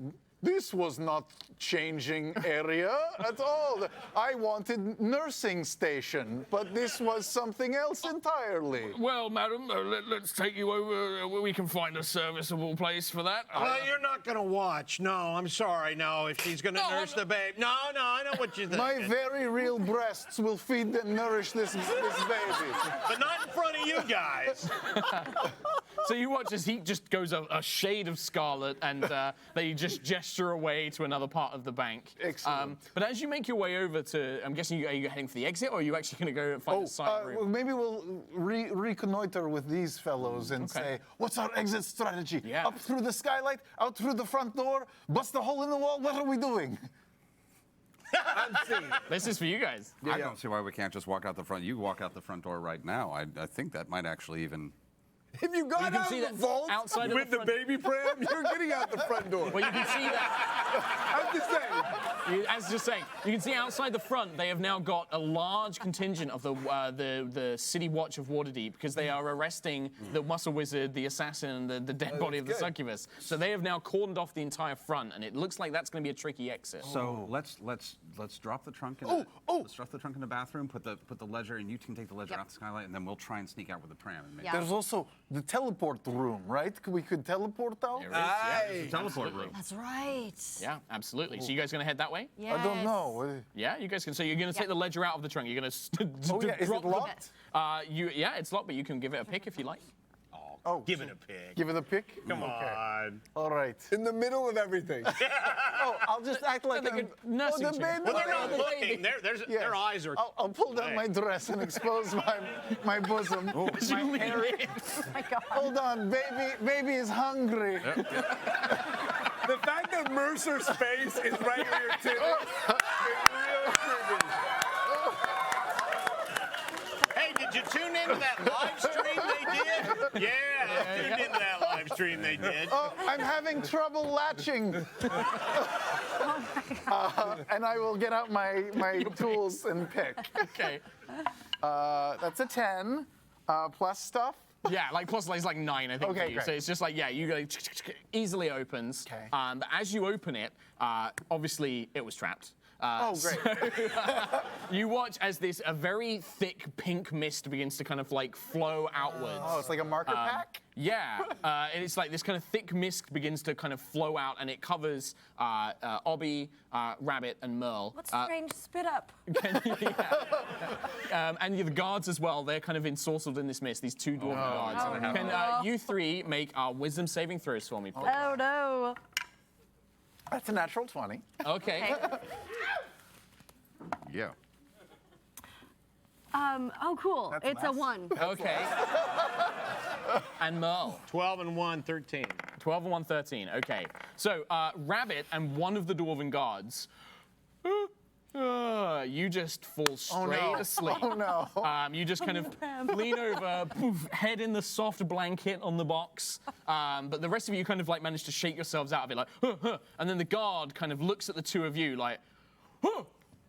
this was not changing area at all. I wanted nursing station, but this was something else entirely. Well, madam, let's take you over. We can find a serviceable place for that. Well, you're not gonna watch. No, I'm sorry. No, if she's gonna nurse the babe. No, I know what you're thinking. My very real breasts will feed and nourish this baby. But not in front of you guys. So you watch as he just goes a shade of scarlet, and they just gesture away to another part of the bank. Excellent. But as you make your way over to, I'm guessing, are you heading for the exit, or are you actually going to go and find a side room? Well, maybe we'll reconnoiter with these fellows and Okay. say, what's our exit strategy? Yeah. Up through the skylight, out through the front door, bust a hole in the wall, what are we doing? This is for you guys. I don't see why we can't just walk out the front. You walk out the front door right now. I think that might actually even. If you got can out see of the that vault outside of with the the, front- baby pram, you're getting out the front door. Well, you can see that. I'm just saying. As just saying, you can see outside the front, they have now got a large contingent of the City Watch of Waterdeep, because they are arresting the muscle wizard, the assassin, and the dead body of the good. succubus. So they have now cordoned off the entire front, and it looks like that's going to be a tricky exit. So let's drop the trunk in. Let's drop the trunk in the bathroom. Put the ledger, and you can take the ledger Yep. out the skylight, and then we'll try and sneak out with the pram. And make Yeah. There's also the teleport room, right? We could teleport out? There it is. Yeah, there's a teleport room. That's right. Yeah, absolutely. So you guys going to head that way? Yes. I don't know. Yeah, you guys can. So you're going to take the ledger out of the trunk. You're going to Oh, yeah, is it locked? Yeah, it's locked, but you can give it a pick if you like. Oh, Give it a pick. give it a pick? Come on. All right. In the middle of everything. Oh, I'll just act like Like I'm. a nursing the chair. baby- Well, they're Oh, not yeah. looking. Their eyes are. I'll pull down my dress and expose my bosom. My hairy. Oh my God. Hold on, baby is hungry. The fact that Mercer's face is right where your tip is real creepy. Hey, did Did you tune into that live stream they did? Yeah, I tuned into that live stream they did. Oh, I'm having trouble latching. And I will get out my tools and pick. Okay. That's a 10 plus stuff. Yeah, like plus it's like 9, I think. Okay, for you. great. So it's just like, yeah, you go easily opens. Okay. But as you open it, obviously it was trapped. Oh, great. So you watch as a very thick pink mist begins to kind of like flow outwards. Oh, it's like a marker pack? Yeah, and it's like this kind of thick mist begins to kind of flow out, and it covers Obby, Rabbit, and Merle. What strange spit up? And the guards as well. They're kind of ensorcelled in this mist. These 2 dwarven guards. Oh, no. Can you 3 make wisdom saving throws for me, please? Oh no. That's a natural 20. Okay. Yeah. Oh, cool. That's It's a nice. 1. Okay. And Merle. 12 and 1, 13. 12 and 1, 13. Okay. So Rabbit and one of the dwarven guards. You just fall straight asleep. Oh, no. You just kind of lean over, poof, head in the soft blanket on the box. But the rest of you kind of like manage to shake yourselves out of it, like, huh, huh. And then the guard kind of looks at the 2 of you like, huh,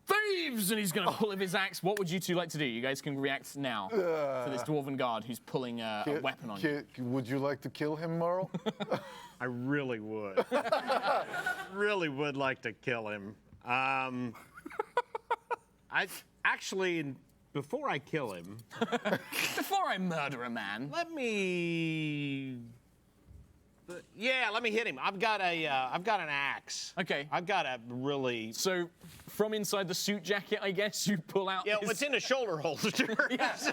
thieves! And he's going to pull up his axe. What would you 2 like to do? You guys can react now to this dwarven guard who's pulling a weapon on you. Would you like to kill him, Merle? I really would. Really would like to kill him. I actually, before I kill him, Before I murder a man. let me hit him. I've got an axe. Okay. I've got a really. So from inside the suit jacket, I guess, you pull out Yeah, his... it's in a shoulder holster. Yes.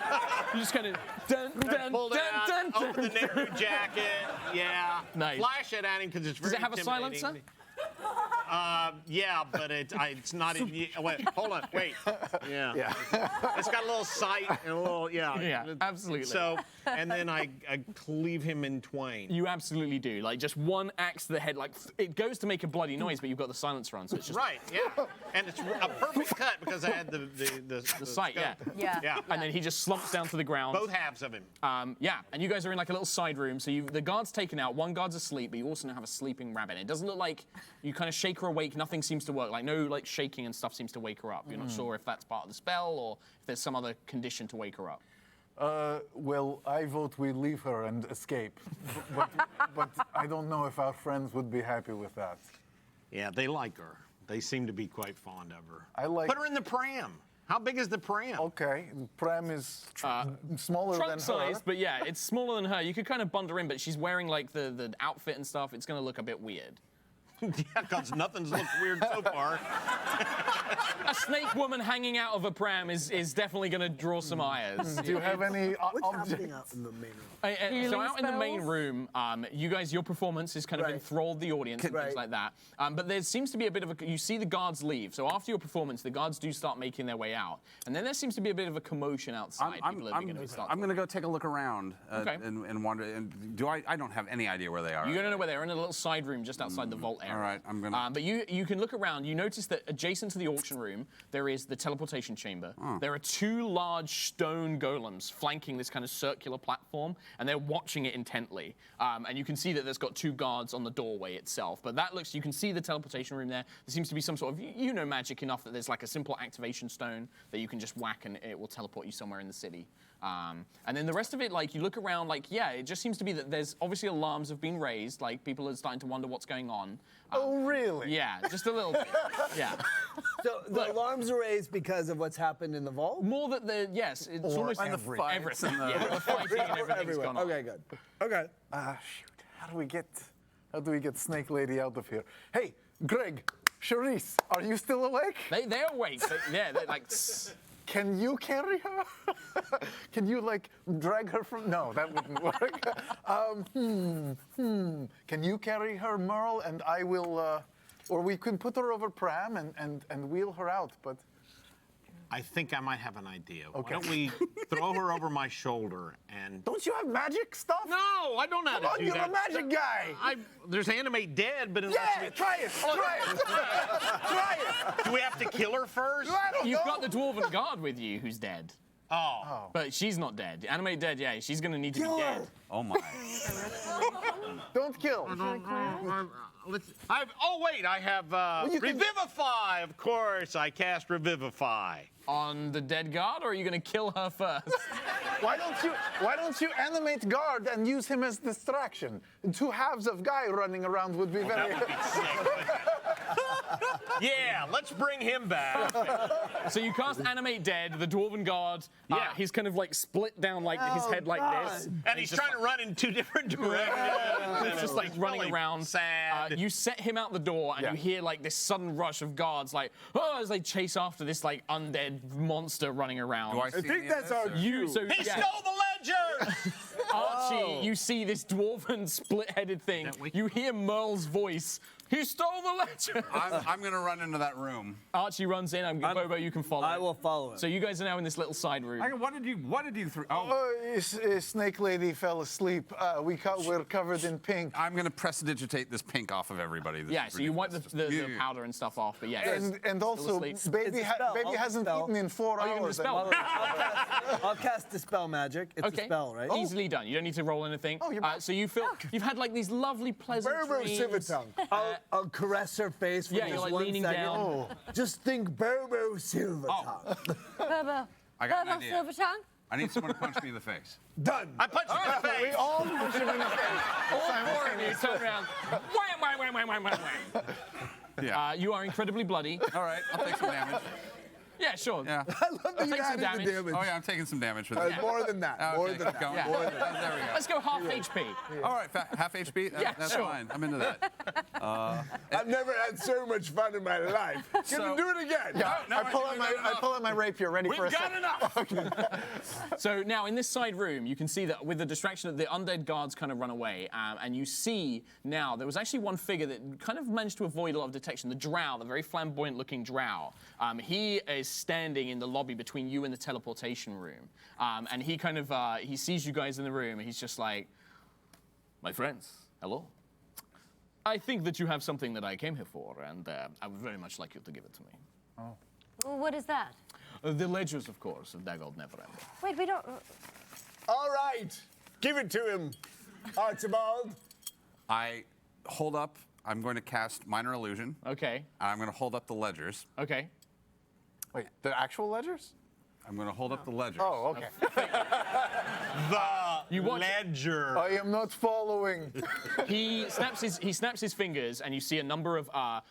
You just kind of dun, dun, Pull dun, it out, dun, dun, open the Nehru jacket. Yeah. Nice. Flash it at him because it's very Does it have a intimidating. silencer? Yeah, but it's not. Wait, hold on. Wait. Yeah. It's got a little sight and a little. Yeah. Yeah, absolutely. So, and then I cleave him in twain. You absolutely do. Like, just one axe to the head. Like, it goes to make a bloody noise, but you've got the silencer on, so it's just... Right. Yeah. And it's a perfect cut because I had the sight, yeah. scope. Yeah. Yeah. And then he just slumps down to the ground. Both halves of him. Yeah, and you guys are in like a little side room. So the guard's taken out. One guard's asleep, but you also now have a sleeping rabbit. It doesn't look like you kind of shake her awake. Nothing seems to work. Like no like shaking and stuff seems to wake her up. You're not sure if that's part of the spell or if there's some other condition to wake her up. Well, I vote we leave her and escape. But I don't know if our friends would be happy with that. Yeah, they like her. They seem to be quite fond of her. I like- Put her in the pram. How big is the pram? Okay, pram is smaller than her. Trunk size, but yeah, it's smaller than her. You could kind of bund her in, but she's wearing like the outfit and stuff. It's going to look a bit weird. Yeah, because nothing's looked weird so far. A snake woman hanging out of a pram is definitely going to draw some eyes. Do you have any What's happening objects? out in the main room? So out in the main spells? room, you guys, your performance has kind of Right. enthralled the audience and Right. things like that. But there seems to be a bit of a, you see the guards leave. So after your performance, the guards do start making their way out. And then there seems to be a bit of a commotion outside. People are beginning to start I'm going to go take a look around Okay. and wander. And I don't have any idea where they are. You don't know where they're in a little side room just outside the vault area. all right, I'm gonna- But you can look around. You notice that adjacent to the auction room there is the teleportation chamber. There are 2 large stone golems flanking this kind of circular platform, and they're watching it intently. And you can see that there's got 2 guards on the doorway itself. But that looks. You can see the teleportation room there. There seems to be some sort of magic enough that there's like a simple activation stone that you can just whack and it will teleport you somewhere in the city. And then the rest of it, like you look around, like it just seems to be that there's obviously alarms have been raised, like people are starting to wonder what's going on. Oh, really? Yeah, just a little bit. Yeah, So the alarms are raised because of what's happened in the vault? more that it's Or almost everything. everything. Yeah, the fighting and everything's Everywhere. gone on. Okay, good. Okay. Shoot. How do we get Snake Lady out of here? Hey, Greg, Charisse, are you still awake? They're awake. They're like. "Tss." Can you carry her? Can you like drag her from? No, that wouldn't work. Can you carry her, Merle? And I will, or we can put her over pram and wheel her out. But I think I might have an idea. Okay. Why don't we throw her over my shoulder and... don't you have magic stuff? No, I don't know how Come on, to do you're that. a magic guy. There's animate dead, but unless Yeah, try it. Try it. Try it. do we have to kill her first? I don't You've know. got the dwarven guard with you, who's dead. Oh. But she's not dead. Animate dead, yeah, she's gonna need to be dead. Oh my. Don't kill. I have Revivify, of course. I cast Revivify. On the dead guard, or are you gonna kill her first? Why don't you animate guard and use him as distraction? 2 halves of guy running around would be very. That would be sick. Yeah, let's bring him back. So you cast Animate Dead, the Dwarven Guard. Yeah. He's kind of like split down like his head like this. And he's trying to run in 2 different directions. It's just like running really around. sad. You set him out the door, and Yeah. you hear like this sudden rush of guards, like as they chase after this like undead monster running around. Do I see I think any of that's this, our or- cue. So He yeah, stole the ledger! Archie, you see this dwarven split-headed thing. You hear Merle's voice. He stole the ledger. I'm gonna run into that room. Archie runs in. Bobo, you can follow. I will follow him. So you guys are now in this little side room. What did you throw? Oh, Snake Lady fell asleep. We're covered in pink. I'm gonna prestidigitate this pink off of everybody. This Yeah, is so you wipe the ridiculous. powder and stuff off, but yeah. And also, asleep. baby, It's a spell. baby I'll hasn't spell. eaten in 4 Oh, you're gonna hours. spell. I'll cast Dispel Magic. It's Okay. a spell, right? Easily done. You don't need to roll anything. Oh, you're So you feel you've had like these lovely, pleasant Burbo dreams. Silvertongue. I'll caress her face for Yeah, just you're like 1 leaning second. down. Oh. Just think Burbo Silvertongue. Bobo. I got an Bobo idea. Silvertongue. I need someone to punch me in the face. Done. I punched him in the face. We all push him in the face. All 4 of you turn around. Wham, wham, wham, wham, wham, wham, wham. Yeah. You are incredibly bloody. All right, I'll take some damage. Yeah, sure. Yeah. I love that you Take some added damage. the damage. Oh yeah, I'm taking some damage for that. More than that. Okay, More than keep that. going. Yeah. More than that. There we go. Let's go half HP. All right, half HP. Yeah, That's sure. fine. I'm into that. I've never had so much fun in my life. Can So- we do it again? No, I pull out my rapier, ready for a We've got enough. So now in this side room, you can see that with the distraction, the undead guards kind of run away, and you see now there was actually one figure that kind of managed to avoid a lot of detection. The drow, the very flamboyant-looking drow. He is standing in the lobby between you and the teleportation room, and he kind of he sees you guys in the room, and he's just like, "My friends, hello. I think that you have something that I came here for, and I would very much like you to give it to me." Well, what is that? The ledgers, of course, of Daggold Neverend. Wait, we don't. All right. Give it to him, Archibald. I hold up. I'm going to cast Minor Illusion. Okay, And I'm going to hold up the ledgers. okay. Wait, the actual ledgers? I'm going to hold up the ledgers. Oh, okay. You watch- Ledger. I am not following. He snaps his fingers, and you see a number of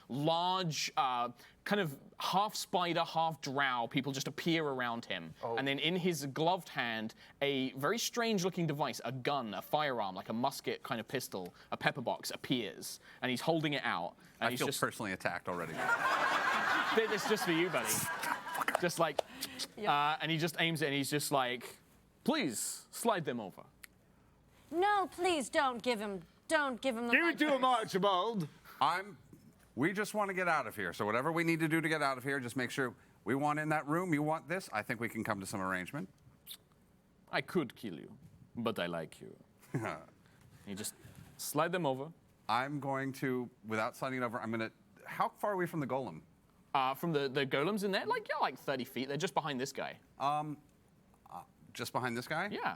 large, kind of half spider, half drow people just appear around him. And then in his gloved hand, a very strange-looking device, a gun, a firearm, like a musket kind of pistol, a pepper box, appears, and he's holding it out. And I he's feel just, personally attacked already. it's just for you, buddy. Just like, and he just aims it, and he's just like, please slide them over. No, please don't give him. Don't give him the. Give it to ledger. him, Archibald. We just want to get out of here. So whatever we need to do to get out of here, just make sure we want in that room. You want this? I think we can come to some arrangement. I could kill you, but I like you. You just slide them over. I'm going to, without sliding it over, I'm going to. How far are we from the golem? From the golems in there, like 30 feet. They're just behind this guy. Just behind this guy? Yeah.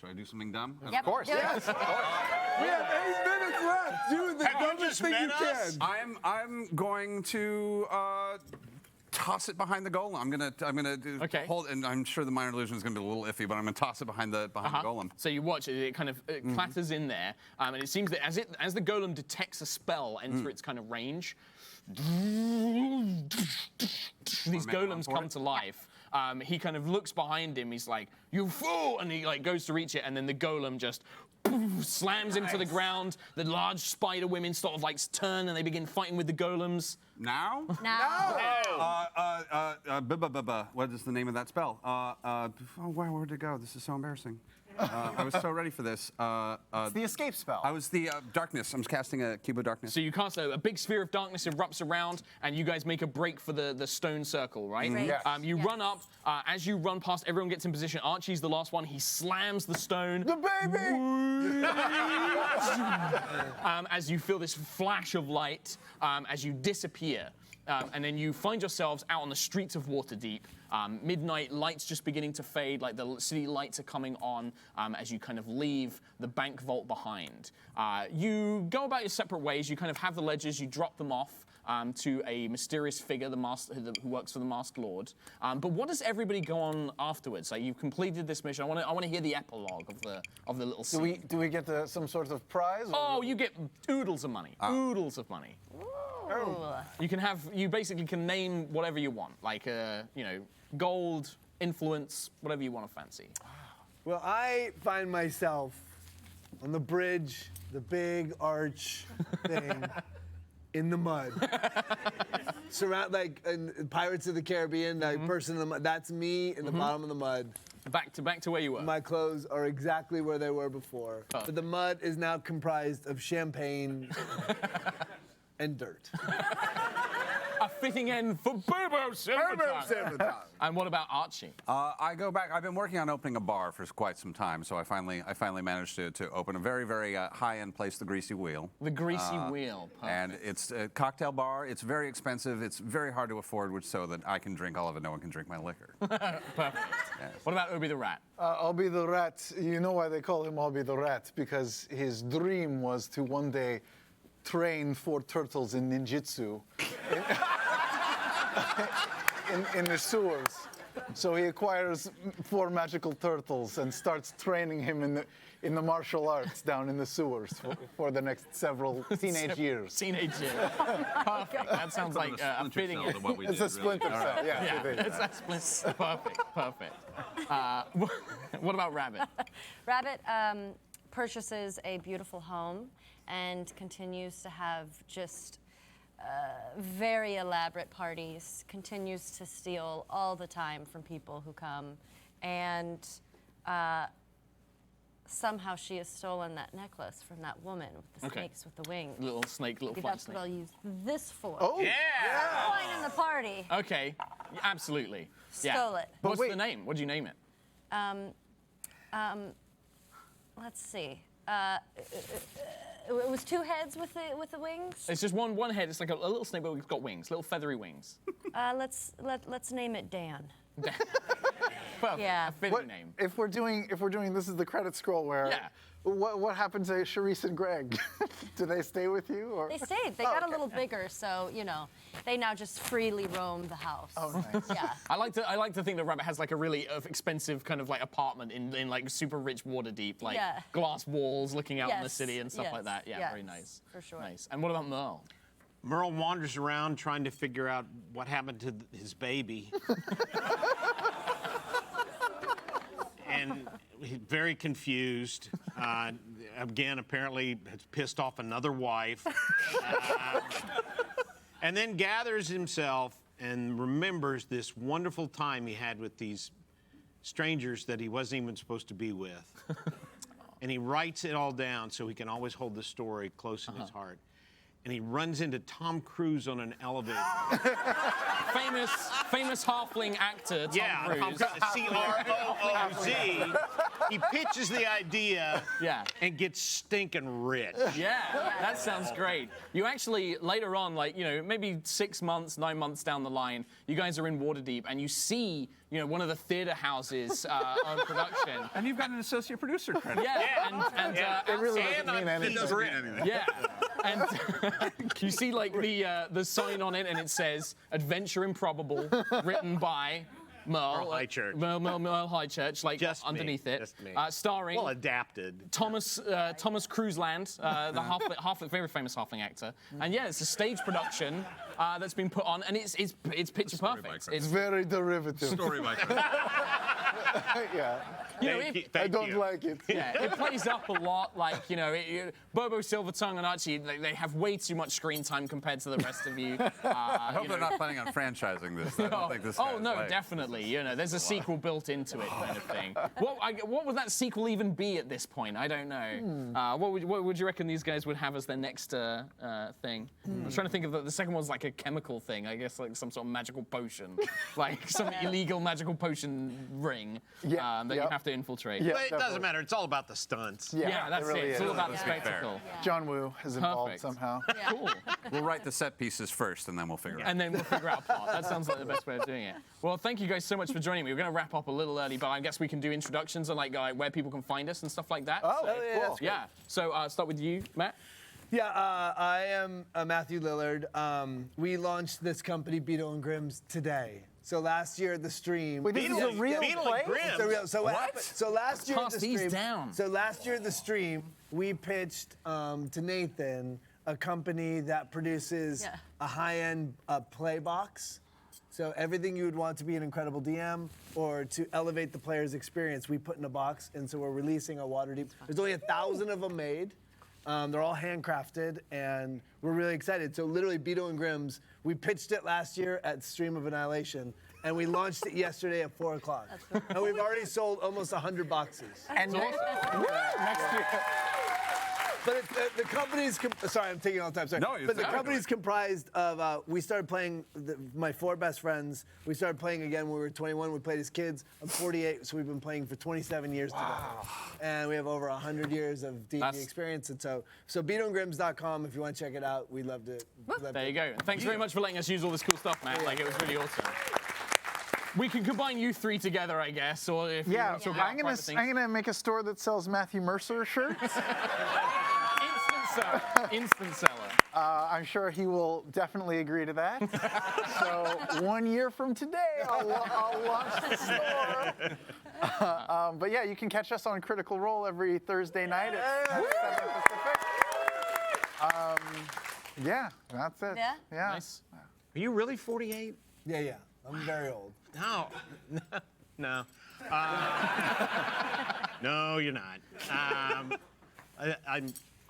Should I do something dumb? Yep. Of course, yes. We have 8 minutes left. Do the Have you dumbest just thing you met us? can. I'm going to toss it behind the golem. I'm gonna do, Okay. hold, and I'm sure the minor illusion is gonna be a little iffy, but I'm gonna toss it behind the golem. So you watch it; it kind of clatters in there, and it seems that as the golem detects a spell enter its kind of range, these golems come to life. He kind of looks behind him. He's like, "You fool!" and he like goes to reach it, and then the golem just slams him to the ground. The large spider women sort of like turn, and they begin fighting with the golems. Now? No. What is the name of that spell? Where'd it go? This is so embarrassing. I was so ready for this. It's the escape spell. I was the darkness. I'm casting a cube of darkness. So you cast a big sphere of darkness erupts around, and you guys make a break for the stone circle, right? Right. Yes. You run up. As you run past, everyone gets in position. Archie's the last one. He slams the stone. The baby! As you feel this flash of light, as you disappear. And then you find yourselves out on the streets of Waterdeep. Midnight lights just beginning to fade, like the city lights are coming on as you kind of leave the bank vault behind. You go about your separate ways. You kind of have the ledgers, you drop them off to a mysterious figure, who works for the Masked Lord. But what does everybody go on afterwards? Like, you've completed this mission. I want to hear the epilogue of the little scene. Do we get some sort of prize? Oh, you get oodles of money. Oodles of money. You basically can name whatever you want, like gold, influence, whatever you want to fancy. Well, I find myself on the bridge, the big arch thing, in the mud. Like in Pirates of the Caribbean, like person in the mud. That's me in the bottom of the mud. Back to where you were. My clothes are exactly where they were before. Oh. But the mud is now comprised of champagne and dirt. A fitting end for Bobo Silvertongue. And what about Archie? I go back. I've been working on opening a bar for quite some time, so I finally managed to open a very, very high-end place, the Greasy Wheel. The Greasy Wheel. Perfect. And it's a cocktail bar. It's very expensive. It's very hard to afford, so that I can drink all of it. No one can drink my liquor. Perfect. Yes. What about Obi the Rat? I'll be the rat. You know why they call him I'll be the rat? Because his dream was to one day train 4 turtles in ninjutsu in the sewers. So he acquires 4 magical turtles and starts training him in the martial arts down in the sewers for the next several teenage years. Teenage years. Perfect. That sounds like a fitting end. It's a splinter cell. Yeah, it is. It's a splinter. Perfect. What about Rabbit? Rabbit purchases a beautiful home and continues to have just very elaborate parties, continues to steal all the time from people who come, and somehow she has stolen that necklace from that woman with the snakes with the wings. Little snake, little Maybe flying that's snake. what I'll use this for. Oh, Join in the party. Okay, absolutely. Stole it. What's the name? What do you name it? Let's see. It was 2 heads with the wings. It's just one head. It's like a little snake, but it's got wings, little feathery wings. Let's name it Dan. Perfect. Yeah. A fitting name. If we're doing this is the credit scroll where. Yeah. What happened to Charisse and Greg? Do they stay with you or? They stayed. They got a little bigger, so they now just freely roam the house. Oh, nice. Yeah. I like to think that Rabbit has like a really expensive kind of like apartment in like super rich Waterdeep, like glass walls looking out on the city and stuff like that. Yeah, very nice. For sure. Nice. And what about Merle? Merle wanders around trying to figure out what happened to his baby. And he's very confused. Again, apparently has pissed off another wife. And then gathers himself and remembers this wonderful time he had with these strangers that he wasn't even supposed to be with. And he writes it all down so he can always hold the story close in his heart. And he runs into Tom Cruise on an elevator. famous halfling actor Tom Cruise. C-R-O-O-Z. He pitches the idea and gets stinking rich. Yeah, that sounds great. You actually, later on, like, maybe 6 months, 9 months down the line, you guys are in Waterdeep and you see, one of the theater houses on production. And you've got an associate producer credit. It really doesn't mean anything. Yeah, and you see like the sign on it, and it says "Adventure Improbable," written by Merle Highchurch. Merle Highchurch, like Just underneath me. it. Just me. Starring Well, adapted. Thomas Cruiseland, the very famous halfling actor. And yeah, it's a stage production that's been put on, and it's picture perfect. It's very derivative. Story by Yeah. Thank I don't you. like it. Yeah, it plays up a lot. Like, Bobo, Silvertongue, and Archie, they have way too much screen time compared to the rest of you. I hope they're not planning on franchising this. I don't think this. Oh no, definitely. There's a sequel built into it, kind of thing. What would that sequel even be at this point? I don't know. What would you reckon these guys would have as their next thing? I was trying to think of the second one's like a chemical thing. I guess like some sort of magical potion, like some illegal magical potion ring. ring Yeah, that you yep. have to infiltrate. Yeah. But it definitely. doesn't matter. It's all about the stunts. Yeah, that's really it. It's is. all about the That's fair. spectacle. John Woo is involved Perfect. somehow. Cool. We'll write the set pieces first, and then we'll figure it out. And then we'll figure out plot. That sounds like the best way of doing it. Well, thank you guys so much for joining me. We're going to wrap up a little early, but I guess we can do introductions on like where people can find us and stuff like that. Oh, So- yeah, cool. that's yeah. So start with you, Matt. Yeah, I am Matthew Lillard. We launched this company, Beetle and Grims, today. So last year at the stream. Wait, this is a real Beetle place? and Grimm. It's a real- so what happened- So last year at Pass the these stream. down. So last year at the stream, we pitched to Nathan a company that produces Yeah. a high-end play box. So everything you would want to be an incredible DM or to elevate the player's experience, we put in a box. And so we're releasing a water deep. There's only 1,000 of them made. They're all handcrafted, and we're really excited. So literally, Beetle and Grims, we pitched it last year at Stream of Annihilation, and we launched it yesterday at 4 o'clock. And we've already sold almost 100 boxes. And next year. But the company's, sorry, I'm taking all the time, sorry. No, you're but the fine. company's comprised of, we started playing, my 4 best friends, we started playing again when we were 21, we played as kids. I'm 48, so we've been playing for 27 years together. And we have over 100 years of D&D That's- experience. And so beetleandgrims.com if you want to check it out. We'd love to. There you go. And thanks very much for letting us use all this cool stuff, Matt. Like, it was really awesome. We can combine you three together, I guess, or if you Yeah, want to talk about I'm private things. gonna make a store that sells Matthew Mercer shirts. Instant seller. Instant seller. I'm sure he will definitely agree to that. So 1 year from today, I'll launch the store. But yeah, you can catch us on Critical Role every Thursday night at 7 Pacific. Yeah, that's it. Yeah? Nice. Are you really 48? Yeah. I'm very old. No. No. No, you're not.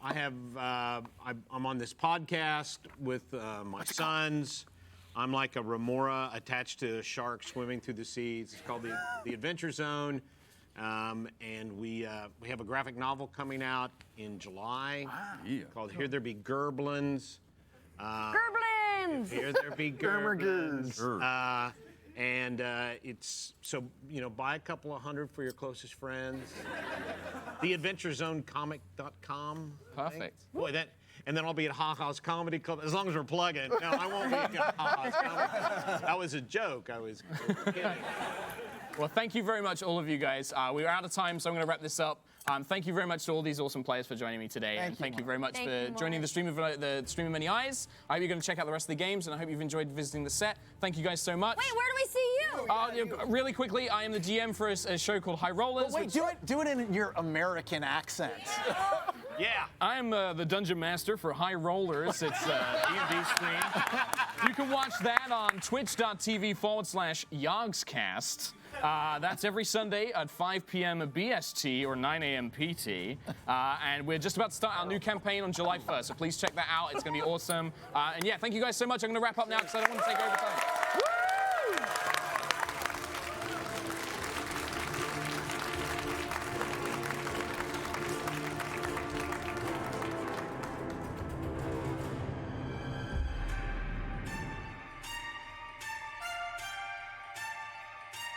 I'm on this podcast with my sons. I'm like a remora attached to a shark swimming through the seas. It's called the Adventure Zone, and we have a graphic novel coming out in July called Here There Be Gerblins. Gerblins! Here There Be Gerblins. And it's, so, buy a couple of hundred for your closest friends. TheAdventureZoneComic.com. Perfect. Boy, and then I'll be at Ha Ha's Comedy Club, as long as we're plugging. No, I won't be at Ha Ha's Comedy Club. That was a joke. I was kidding. Well, thank you very much, all of you guys. We're out of time, so I'm going to wrap this up. Thank you very much to all these awesome players for joining me today. And thank you very much Thank for you, joining Morris. the Stream of Many Eyes. I hope you're going to check out the rest of the games, and I hope you've enjoyed visiting the set. Thank you guys so much. Wait, where do we see you? Really quickly, I am the GM for a show called High Rollers. Wait, do it in your American accent. Yeah. I am the Dungeon Master for High Rollers. It's D&D stream. You can watch that on twitch.tv/Yogscast. That's every Sunday at 5 p.m. BST or 9 a.m. PT. And we're just about to start our new campaign on July 1st, so please check that out. It's going to be awesome. And yeah, thank you guys so much. I'm going to wrap up now because I don't want to take over time. Woo!